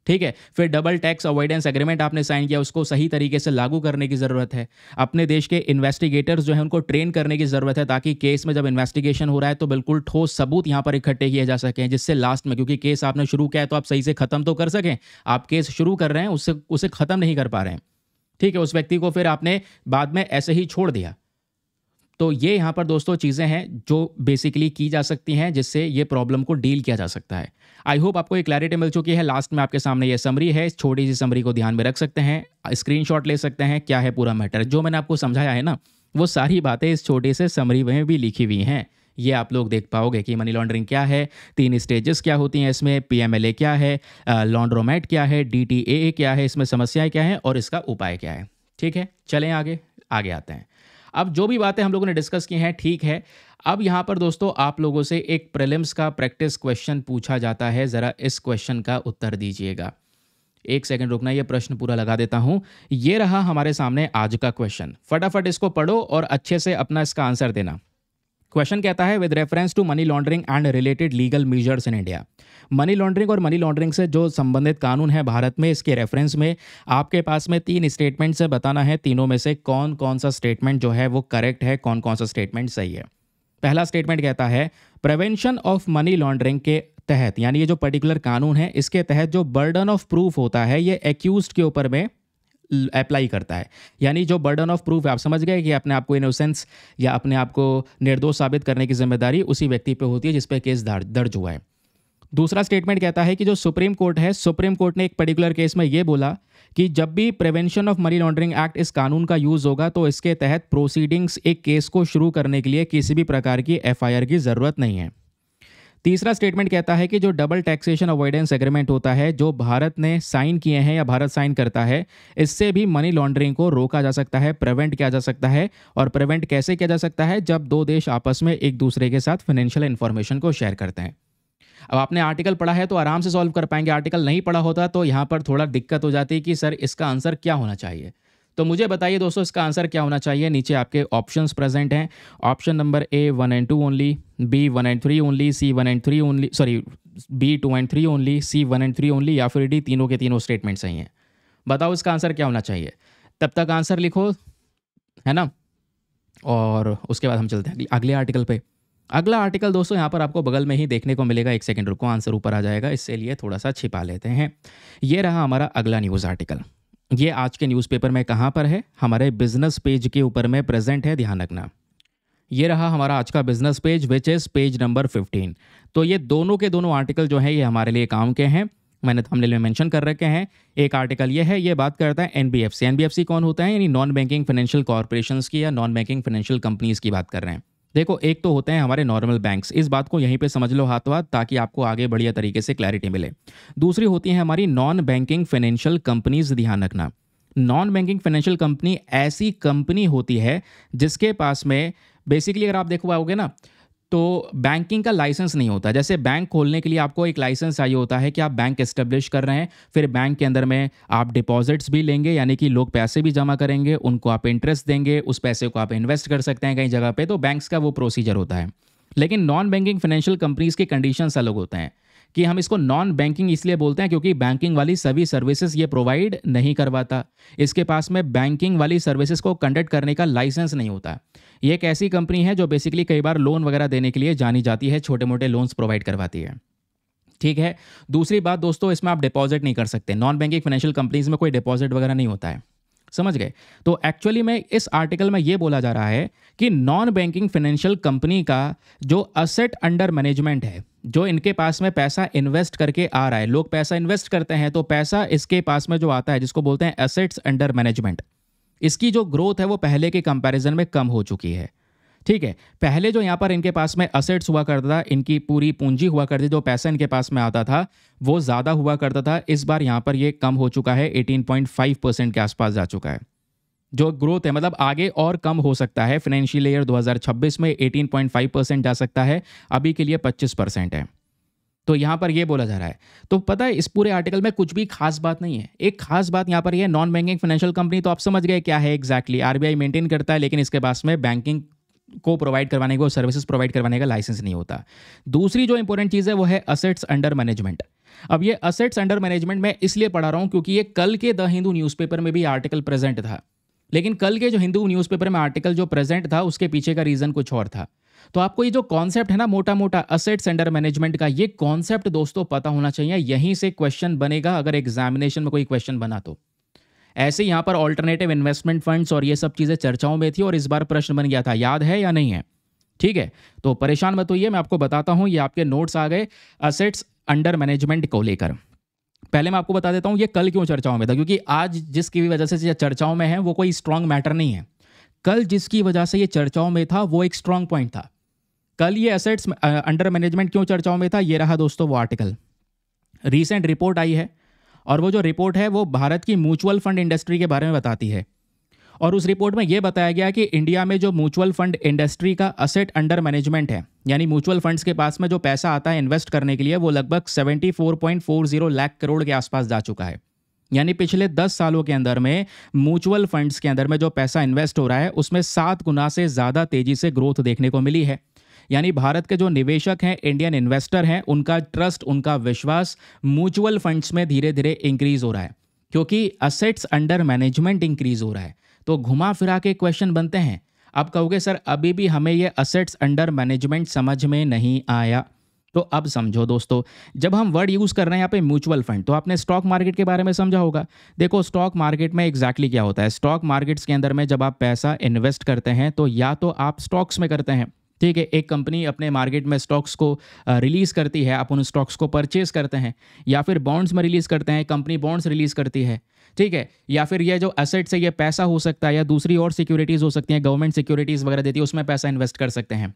ठीक है। फिर डबल टैक्स अवॉइडेंस एग्रीमेंट आपने साइन किया, उसको सही तरीके से लागू करने की ज़रूरत है। अपने देश के इन्वेस्टिगेटर्स जो है उनको ट्रेन करने की ज़रूरत है, ताकि केस में जब इन्वेस्टिगेशन हो रहा है तो बिल्कुल ठोस सबूत यहाँ पर इकट्ठे किए जा सकें, जिससे लास्ट में, क्योंकि केस आपने शुरू किया है तो आप सही से ख़त्म तो कर सकें। आप केस शुरू कर रहे हैं, उसे ख़त्म नहीं कर पा रहे हैं, ठीक है, उस व्यक्ति को फिर आपने बाद में ऐसे ही छोड़ दिया। तो ये यहाँ पर दोस्तों चीज़ें हैं जो बेसिकली की जा सकती हैं, जिससे ये प्रॉब्लम को डील किया जा सकता है। आई होप आपको एक क्लैरिटी मिल चुकी है। लास्ट में आपके सामने ये समरी है, इस छोटी सी समरी को ध्यान में रख सकते हैं, स्क्रीनशॉट ले सकते हैं, क्या है पूरा मैटर। जो मैंने आपको समझाया है ना, वो सारी बातें इस छोटे से समरी में भी लिखी हुई हैं। ये आप लोग देख पाओगे कि मनी लॉन्ड्रिंग क्या है, 3 स्टेजेस क्या होती हैं इसमें, PMLA क्या है, लॉन्ड्रोमेट क्या है, DTAA क्या है, इसमें समस्याएं क्या हैं और इसका उपाय क्या है। ठीक है, चलें आगे आते हैं। अब जो भी बातें हम लोगों ने डिस्कस की हैं, ठीक है, अब यहाँ पर दोस्तों आप लोगों से एक प्रीलिम्स का प्रैक्टिस क्वेश्चन पूछा जाता है, ज़रा इस क्वेश्चन का उत्तर दीजिएगा। एक सेकंड रुकना, ये प्रश्न पूरा लगा देता हूँ। ये रहा हमारे सामने आज का क्वेश्चन, फटाफट इसको पढ़ो और अच्छे से अपना इसका आंसर देना। क्वेश्चन कहता है, with reference to money laundering and related legal measures in India. Money laundering और मनी लॉन्ड्रिंग से जो संबंधित कानून है भारत में, इसके रेफरेंस में आपके पास में 3 स्टेटमेंट से बताना है, तीनों में से कौन कौन सा स्टेटमेंट जो है वो करेक्ट है, कौन कौन सा स्टेटमेंट सही है। पहला स्टेटमेंट कहता है, प्रिवेंशन ऑफ मनी लॉन्ड्रिंग के तहत, यानी ये जो पर्टिकुलर कानून है इसके तहत जो बर्डन ऑफ प्रूफ होता है ये एक्यूज्ड के ऊपर में अप्लाई करता है। यानी जो बर्डन ऑफ प्रूफ है, आप समझ गए कि अपने आप को इनोसेंस या अपने आप को निर्दोष साबित करने की जिम्मेदारी उसी व्यक्ति पे होती है जिस पे केस दर्ज हुआ है। दूसरा स्टेटमेंट कहता है कि जो सुप्रीम कोर्ट है, सुप्रीम कोर्ट ने एक पर्टिकुलर केस में ये बोला कि जब भी prevention of money laundering act इस कानून का यूज़ होगा तो इसके तहत प्रोसीडिंग्स, एक केस को शुरू करने के लिए किसी भी प्रकार की FIR की ज़रूरत नहीं है। तीसरा स्टेटमेंट कहता है कि जो डबल टैक्सेशन अवॉइडेंस एग्रीमेंट होता है, जो भारत ने साइन किए हैं या भारत साइन करता है, इससे भी मनी लॉन्ड्रिंग को रोका जा सकता है, प्रिवेंट किया जा सकता है। और प्रिवेंट कैसे किया जा सकता है? जब 2 देश आपस में एक दूसरे के साथ फाइनेंशियल इन्फॉर्मेशन को शेयर करते हैं। अब आपने आर्टिकल पढ़ा है तो आराम से सॉल्व कर पाएंगे, आर्टिकल नहीं पढ़ा होता तो यहाँ पर थोड़ा दिक्कत हो जाती है कि सर इसका आंसर क्या होना चाहिए। तो मुझे बताइए दोस्तों, इसका आंसर क्या होना चाहिए। नीचे आपके ऑप्शंस प्रेजेंट हैं। Option number A 1 and 2 only, B 1 and 3 only, C 1 and 3 only, sorry B 2 and 3 only, C 1 and 3 only, या फिर D तीनों के तीनों स्टेटमेंट सही हैं। बताओ इसका आंसर क्या होना चाहिए। तब तक आंसर लिखो, है ना, और उसके बाद हम चलते हैं अगले आर्टिकल पे। अगला आर्टिकल दोस्तों यहाँ पर आपको बगल में ही देखने को मिलेगा, एक सेकंड रुको, आंसर ऊपर आ जाएगा, इससे लिए थोड़ा सा छिपा लेते हैं। ये रहा हमारा अगला न्यूज़ आर्टिकल। ये आज के न्यूज़पेपर में कहाँ पर है? हमारे बिजनेस पेज के ऊपर में प्रेजेंट है, ध्यान रखना। ये रहा हमारा आज का business page, which is page number 15। तो ये दोनों के दोनों आर्टिकल जो है ये हमारे लिए काम के हैं, मैंने थंबनेल में मेंशन कर रखे हैं। एक आर्टिकल ये है, ये बात करता है एनबीएफसी। एनबीएफसी कौन होता है? यानी नॉन बैंकिंग फाइनेंशियल कॉर्पोरेशंस की या नॉन बैंकिंग फाइनेंशियल कंपनीज की बात कर रहे हैं। देखो, एक तो होते हैं हमारे नॉर्मल बैंक्स, इस बात को यहीं पे समझ लो हाथों हाथ, ताकि आपको आगे बढ़िया तरीके से क्लैरिटी मिले। दूसरी होती है हमारी नॉन बैंकिंग फाइनेंशियल कंपनीज, ध्यान रखना। नॉन बैंकिंग फाइनेंशियल कंपनी ऐसी कंपनी होती है जिसके पास में बेसिकली अगर आप देखो पाओगे ना, तो बैंकिंग का लाइसेंस नहीं होता। जैसे बैंक खोलने के लिए आपको एक लाइसेंस चाहिए होता है कि आप बैंक एस्टेब्लिश कर रहे हैं, फिर बैंक के अंदर में आप डिपॉजिट्स भी लेंगे, यानी कि लोग पैसे भी जमा करेंगे, उनको आप इंटरेस्ट देंगे, उस पैसे को आप इन्वेस्ट कर सकते हैं कई जगह पे, तो बैंक्स का वो प्रोसीजर होता है। लेकिन नॉन बैंकिंग फाइनेंशियल कंपनीज के कंडीशंस अलग होते हैं, कि हम इसको नॉन बैंकिंग इसलिए बोलते हैं क्योंकि बैंकिंग वाली सभी सर्विसेज ये प्रोवाइड नहीं करवाता। इसके पास में बैंकिंग वाली सर्विसेज को कंडक्ट करने का लाइसेंस नहीं होता। ये एक ऐसी कंपनी है जो बेसिकली कई बार लोन वगैरह देने के लिए जानी जाती है, छोटे मोटे लोन्स प्रोवाइड करवाती है। ठीक है। दूसरी बात दोस्तों, इसमें आप डिपॉजिट नहीं कर सकते। नॉन बैंकिंग फाइनेंशियल कंपनीज में कोई डिपॉजिट वगैरह नहीं होता है, समझ गए? तो एक्चुअली में इस आर्टिकल में ये बोला जा रहा है कि नॉन बैंकिंग फाइनेंशियल कंपनी का जो असेट अंडर मैनेजमेंट है, जो इनके पास में पैसा इन्वेस्ट करके आ रहा है, लोग पैसा इन्वेस्ट करते हैं तो पैसा इसके पास में जो आता है, जिसको बोलते हैं एसेट्स अंडर मैनेजमेंट, इसकी जो ग्रोथ है वो पहले के कंपैरिजन में कम हो चुकी है। ठीक है। पहले जो यहाँ पर इनके पास में असेट्स हुआ करता था, इनकी पूरी पूंजी हुआ करती, जो पैसा इनके पास में आता था वो ज़्यादा हुआ करता था। इस बार यहाँ पर ये कम हो चुका है, 18.5% के आसपास जा चुका है जो ग्रोथ है। मतलब आगे और कम हो सकता है, फाइनेंशियल ईयर 2026 में 18.5% जा सकता है, अभी के लिए 25% है। तो यहाँ पर ये बोला जा रहा है। तो पता है इस पूरे आर्टिकल में कुछ भी खास बात नहीं है। एक खास बात यहाँ पर ये नॉन बैंकिंग फाइनेंशियल कंपनी, तो आप समझ गए क्या है एग्जैक्टली। आरबीआई मेंटेन करता है, लेकिन इसके पास में बैंकिंग को प्रोवाइड करवाने को, सर्विसेज प्रोवाइड करवाने का लाइसेंस नहीं होता। दूसरी जो इंपॉर्टेंट चीज़ है वो है असेट्स अंडर मैनेजमेंट। अब ये असेट्स अंडर मैनेजमेंट मैं इसलिए पढ़ा रहा हूँ क्योंकि ये कल के द हिंदू न्यूज़पेपर में भी आर्टिकल प्रेजेंट था, लेकिन कल के जो हिंदू न्यूज़पेपर में आर्टिकल जो प्रेजेंट था उसके पीछे का रीज़न कुछ और था। तो आपको ये जो कॉन्सेप्ट है ना, मोटा मोटा असेट्स अंडर मैनेजमेंट का, ये कॉन्सेप्ट दोस्तों पता होना चाहिए। यहीं से क्वेश्चन बनेगा अगर एग्जामिनेशन में कोई क्वेश्चन बना तो। ऐसे यहाँ पर ऑल्टरनेटिव इन्वेस्टमेंट फंड्स और ये सब चीज़ें चर्चाओं में थी और इस बार प्रश्न बन गया था, याद है या नहीं है? ठीक है, तो परेशान मत होइए, मैं आपको बताता हूँ। ये आपके नोट्स आ गए असेट्स अंडर मैनेजमेंट को लेकर। पहले मैं आपको बता देता हूँ ये कल क्यों चर्चाओं में था, क्योंकि आज जिसकी भी वजह से ये चर्चाओं में है वो कोई स्ट्रांग मैटर नहीं है। कल जिसकी वजह से ये चर्चाओं में था वो एक स्ट्रांग पॉइंट था। कल ये असेट्स अंडर मैनेजमेंट क्यों चर्चाओं में था, ये रहा दोस्तों वो आर्टिकल। रीसेंट रिपोर्ट आई है और वो जो रिपोर्ट है वो भारत की म्यूचुअल फंड इंडस्ट्री के बारे में बताती है। और उस रिपोर्ट में ये बताया गया कि इंडिया में जो म्यूचुअल फंड इंडस्ट्री का असेट अंडर मैनेजमेंट है, यानी म्यूचुअल फंड्स के पास में जो पैसा आता है इन्वेस्ट करने के लिए, वो लगभग 74.40 लाख करोड़ के आसपास जा चुका है। यानी पिछले 10 सालों के अंदर में म्यूचुअल फंड्स के अंदर में जो पैसा इन्वेस्ट हो रहा है उसमें 7 गुना से ज़्यादा तेजी से ग्रोथ देखने को मिली है। यानी भारत के जो निवेशक हैं, इंडियन इन्वेस्टर हैं, उनका ट्रस्ट, उनका विश्वास म्यूचुअल फंड्स में धीरे धीरे इंक्रीज हो रहा है, क्योंकि असेट्स अंडर मैनेजमेंट इंक्रीज हो रहा है। तो घुमा फिरा के क्वेश्चन बनते हैं। अब कहोगे सर अभी भी हमें ये असेट्स अंडर मैनेजमेंट समझ में नहीं आया, तो अब समझो दोस्तों। जब हम वर्ड यूज़ कर रहे हैं यहाँ पे म्यूचुअल फंड, तो आपने स्टॉक मार्केट के बारे में समझा होगा। देखो स्टॉक मार्केट में एग्जैक्टली क्या होता है, स्टॉक मार्केट्स के अंदर में जब आप पैसा इन्वेस्ट करते हैं तो या तो आप स्टॉक्स में करते हैं, ठीक है, एक कंपनी अपने मार्केट में स्टॉक्स को रिलीज़ करती है, आप उन स्टॉक्स को परचेज करते हैं, या फिर बॉन्ड्स में रिलीज़ करते हैं, कंपनी बॉन्ड्स रिलीज़ करती है, ठीक है, या फिर ये जो एसेट्स है ये पैसा हो सकता है या दूसरी और सिक्योरिटीज़ हो सकती हैं, गवर्नमेंट सिक्योरिटीज़ वगैरह देती है, उसमें पैसा इन्वेस्ट कर सकते हैं।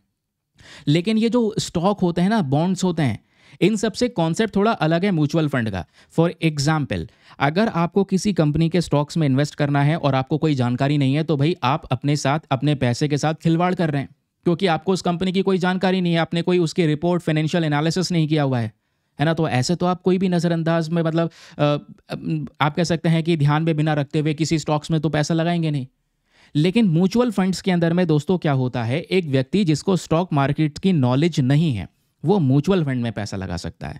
लेकिन ये जो स्टॉक होते हैं ना, बॉन्ड्स होते हैं, इन सबसे कॉन्सेप्ट थोड़ा अलग है म्यूचुअल फंड का। फॉर एग्जाम्पल, अगर आपको किसी कंपनी के स्टॉक्स में इन्वेस्ट करना है और आपको कोई जानकारी नहीं है, तो भाई आप अपने साथ, अपने पैसे के साथ खिलवाड़ कर रहे हैं, क्योंकि आपको उस कंपनी की कोई जानकारी नहीं है, आपने कोई उसकी रिपोर्ट, फाइनेंशियल एनालिसिस नहीं किया हुआ है ना। तो ऐसे तो आप कोई भी नज़रअंदाज में, मतलब आप कह सकते हैं कि ध्यान में बिना रखते हुए किसी स्टॉक्स में तो पैसा लगाएंगे नहीं। लेकिन म्यूचुअल फंड्स के अंदर में दोस्तों क्या होता है, एक व्यक्ति जिसको स्टॉक मार्केट की नॉलेज नहीं है वो म्यूचुअल फंड में पैसा लगा सकता है।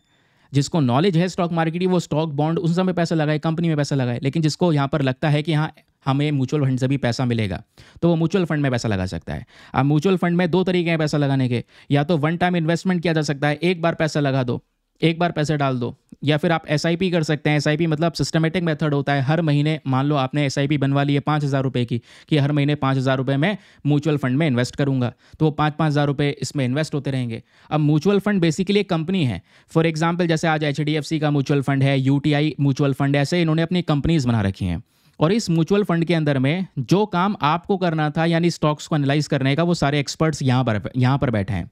जिसको नॉलेज है स्टॉक मार्केट की, वो स्टॉक, बॉन्ड उन सब में पैसा लगाए, कंपनी में पैसा लगाए। लेकिन जिसको यहाँ पर लगता है कि हाँ हमें म्यूचुअल फंड से भी पैसा मिलेगा, तो वो म्यूचुअल फंड में पैसा लगा सकता है। अब म्यूचुअल फंड में दो तरीके हैं पैसा लगाने के, या तो वन टाइम इन्वेस्टमेंट किया जा सकता है, एक बार पैसा लगा दो, एक बार पैसे डाल दो, या फिर आप एसआईपी कर सकते हैं। एसआईपी मतलब सिस्टमेटिक मेथड होता है। हर महीने मान लो आपने एसआईपी बनवा ली है 5,000 रुपये की, कि हर महीने 5,000 रुपये मैं म्यूचुअल फंड में इन्वेस्ट करूंगा, तो वो 5,000 रुपये इसमें इन्वेस्ट होते रहेंगे। अब म्यूचुअल फंड बेसिकली एक कंपनी है। फॉर एग्जाम्पल जैसे आज HDFC का म्यूचुअल फंड है, यूटीआई म्यूचुअल फंड, ऐसे इन्होंने अपनी कंपनीज बना रखी हैं। और इस म्यूचुअल फंड के अंदर में जो काम आपको करना था, यानी स्टॉक्स को एनालाइज करने का, वो सारे एक्सपर्ट्स यहाँ पर बैठे हैं।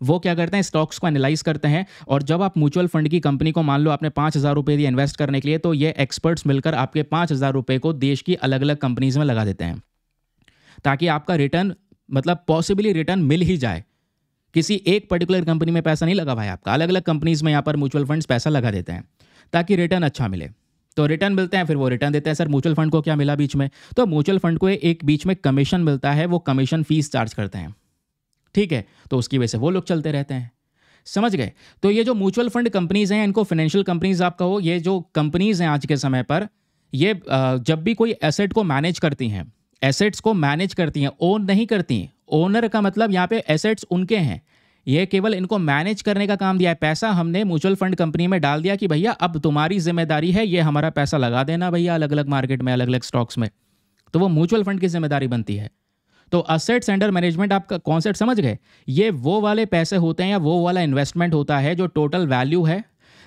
वो क्या करते हैं, स्टॉक्स को एनालाइज करते हैं। और जब आप म्यूचुअल फंड की कंपनी को मान लो आपने 5,000 रुपये दिए इन्वेस्ट करने के लिए, तो ये एक्सपर्ट्स मिलकर आपके 5,000 रुपये को देश की अलग अलग कंपनीज में लगा देते हैं, ताकि आपका रिटर्न मतलब पॉसिबली रिटर्न मिल ही जाए। किसी एक पर्टिकुलर कंपनी में पैसा नहीं लगा भाई आपका, अलग अलग कंपनीज में यहाँ पर म्यूचुअल फंड्स पैसा लगा देते हैं ताकि रिटर्न अच्छा मिले। तो रिटर्न मिलते हैं, फिर वो रिटर्न देते हैं। सर म्यूचुअल फंड को क्या मिला बीच में? तो म्यूचुअल फंड को एक बीच में कमीशन मिलता है, वो कमीशन फीस चार्ज करते हैं, ठीक है। तो उसकी वजह से वो लोग चलते रहते हैं, समझ गए। तो ये जो म्यूचुअल फंड कंपनीज हैं, इनको फाइनेंशियल कंपनीज आप कहो, ये जो कंपनीज हैं आज के समय पर, ये जब भी कोई एसेट को मैनेज करती हैं, एसेट्स को मैनेज करती हैं, ओन नहीं करती। ओनर का मतलब यहाँ पे एसेट्स उनके हैं, ये केवल इनको मैनेज करने का काम दिया है। पैसा हमने म्यूचुअल फंड कंपनी में डाल दिया कि भैया अब तुम्हारी जिम्मेदारी है, ये हमारा पैसा लगा देना भैया अलग अलग मार्केट में, अलग अलग स्टॉक्स में। तो वो म्यूचुअल फंड की जिम्मेदारी बनती है। तो असेट्स अंडर मैनेजमेंट आपका कॉन्सेप्ट समझ गए? ये वो वाले पैसे होते हैं या वो वाला इन्वेस्टमेंट होता है जो टोटल वैल्यू है,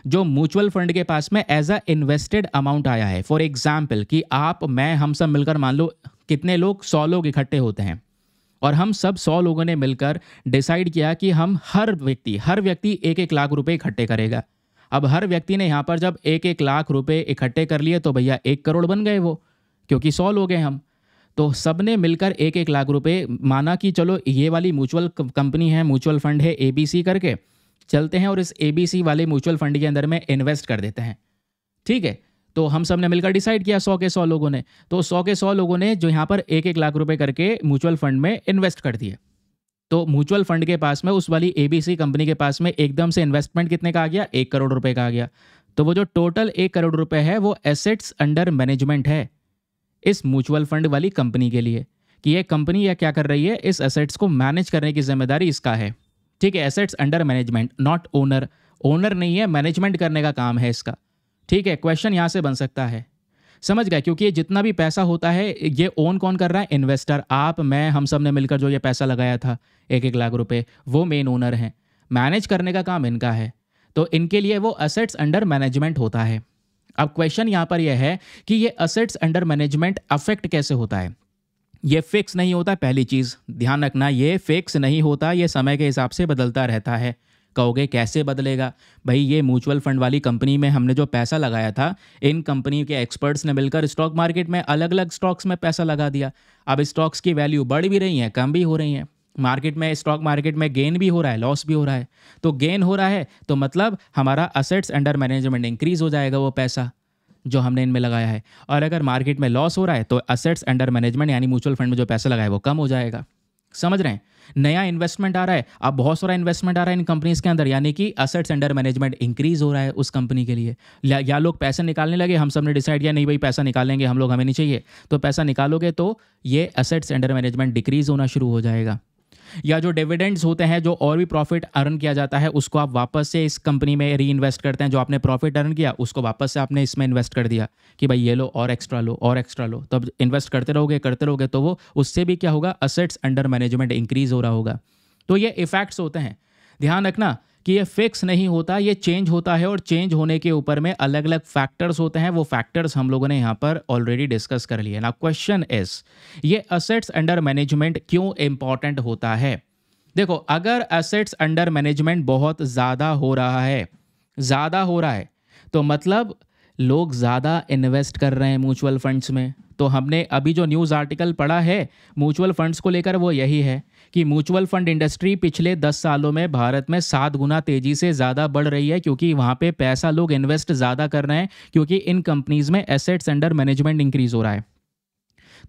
जो म्यूचुअल फंड के पास में एज अ इन्वेस्टेड अमाउंट आया है। फॉर एग्जाम्पल कि आप, मैं, हम सब मिलकर, मान लो कितने लोग, 100 लोग इकट्ठे होते हैं, और हम सब 100 लोगों ने मिलकर डिसाइड किया कि हम हर व्यक्ति 1-1 लाख रुपए इकट्ठे करेगा। अब हर व्यक्ति ने यहाँ पर जब 1-1 लाख रुपए इकट्ठे कर लिए, तो भैया 1 करोड़ बन गए वो, क्योंकि 100 लोग हैं हम। तो सब ने मिलकर 1-1 लाख रुपए माना कि चलो ये वाली म्यूचुअल कंपनी है, म्यूचुअल फंड है ABC करके, चलते हैं और इस ABC वाले म्यूचुअल फंड के अंदर में इन्वेस्ट कर देते हैं, ठीक है। तो हम सब ने मिलकर डिसाइड किया, 100 के 100 लोगों ने, तो 100 के 100 लोगों ने जो यहाँ पर 1-1 लाख रुपए करके म्यूचुअल फंड में इन्वेस्ट कर दिए। तो म्यूचुअल फंड के पास में, उस वाली ABC कंपनी के पास में एकदम से इन्वेस्टमेंट कितने का आ गया? 1 करोड़ रुपए का आ गया। तो वो जो टोटल 1 करोड़ रुपए है, वो एसेट्स अंडर मैनेजमेंट है इस म्यूचुअल फंड वाली कंपनी के लिए, कि ये कंपनी या क्या कर रही है, इस एसेट्स को मैनेज करने की जिम्मेदारी इसका है, ठीक है। Assets under management, not owner. Owner नहीं है, मैनेजमेंट करने का काम है इसका, ठीक है। क्वेश्चन यहाँ से बन सकता है, समझ गए? क्योंकि ये जितना भी पैसा होता है, ये ओन कौन कर रहा है? इन्वेस्टर, आप, मैं, हम सब ने मिलकर जो ये पैसा लगाया था 1-1 लाख रुपए, वो मेन ओनर हैं। मैनेज करने का काम इनका है, तो इनके लिए वो एसेट्स अंडर मैनेजमेंट होता है। अब क्वेश्चन यहाँ पर यह है कि ये एसेट्स अंडर मैनेजमेंट अफेक्ट कैसे होता है? ये फिक्स नहीं होता, पहली चीज़ ध्यान रखना, ये फिक्स नहीं होता, ये समय के हिसाब से बदलता रहता है। कहोगे कैसे बदलेगा? भाई ये म्यूचुअल फंड वाली कंपनी में हमने जो पैसा लगाया था, इन कंपनी के एक्सपर्ट्स ने मिलकर स्टॉक मार्केट में अलग अलग स्टॉक्स में पैसा लगा दिया। अब स्टॉक्स की वैल्यू बढ़ भी रही है, कम भी हो रही है, मार्केट में, स्टॉक मार्केट में गेन भी हो रहा है, लॉस भी हो रहा है। तो गेन हो रहा है तो मतलब हमारा असेट्स अंडर मैनेजमेंट इंक्रीज हो जाएगा, वो पैसा जो हमने इनमें लगाया है। और अगर मार्केट में लॉस हो रहा है तो असेट्स अंडर मैनेजमेंट यानी म्यूचुअल फंड में जो पैसा लगाया है वो कम हो जाएगा, समझ रहे हैं? नया इन्वेस्टमेंट आ रहा है, अब बहुत सारा इन्वेस्टमेंट आ रहा है इन कंपनीज के अंदर, यानी कि असेट्स अंडर मैनेजमेंट इंक्रीज हो रहा है उस कंपनी के लिए। या लोग पैसे निकालने लगे, हम सब ने डिसाइड किया नहीं भाई पैसा निकालेंगे हम लोग, हमें नहीं चाहिए, तो पैसा निकालोगे तो ये असेट्स अंडर मैनेजमेंट डिक्रीज होना शुरू हो जाएगा। या जो डिविडेंड्स होते हैं, जो और भी प्रॉफिट अर्न किया जाता है, उसको आप वापस से इस कंपनी में री इन्वेस्ट करते हैं। जो आपने प्रॉफिट अर्न किया उसको वापस से आपने इसमें इन्वेस्ट कर दिया कि भाई ये लो और एक्स्ट्रा लो और एक्स्ट्रा लो, तब इन्वेस्ट करते रहोगे तो वो उससे भी क्या होगा, असेट्स अंडर मैनेजमेंट इंक्रीज हो रहा होगा। तो ये इफेक्ट्स होते हैं, ध्यान रखना कि ये फिक्स नहीं होता, ये चेंज होता है, और चेंज होने के ऊपर में अलग अलग फैक्टर्स होते हैं। वो फैक्टर्स हम लोगों ने यहाँ पर ऑलरेडी डिस्कस कर लिए। नाउ क्वेश्चन इज, ये असेट्स अंडर मैनेजमेंट क्यों इंपॉर्टेंट होता है? देखो, अगर एसेट्स अंडर मैनेजमेंट बहुत ज़्यादा हो रहा है तो मतलब लोग ज़्यादा इन्वेस्ट कर रहे हैं म्यूचुअल फंड्स में। तो हमने अभी जो न्यूज़ आर्टिकल पढ़ा है म्यूचुअल फंड्स को लेकर, वो यही है कि म्यूचुअल फंड इंडस्ट्री पिछले 10 सालों में भारत में 7 गुना तेज़ी से ज़्यादा बढ़ रही है, क्योंकि वहाँ पे पैसा लोग इन्वेस्ट ज़्यादा कर रहे हैं, क्योंकि इन कंपनीज़ में एसेट्स अंडर मैनेजमेंट इंक्रीज़ हो रहा है।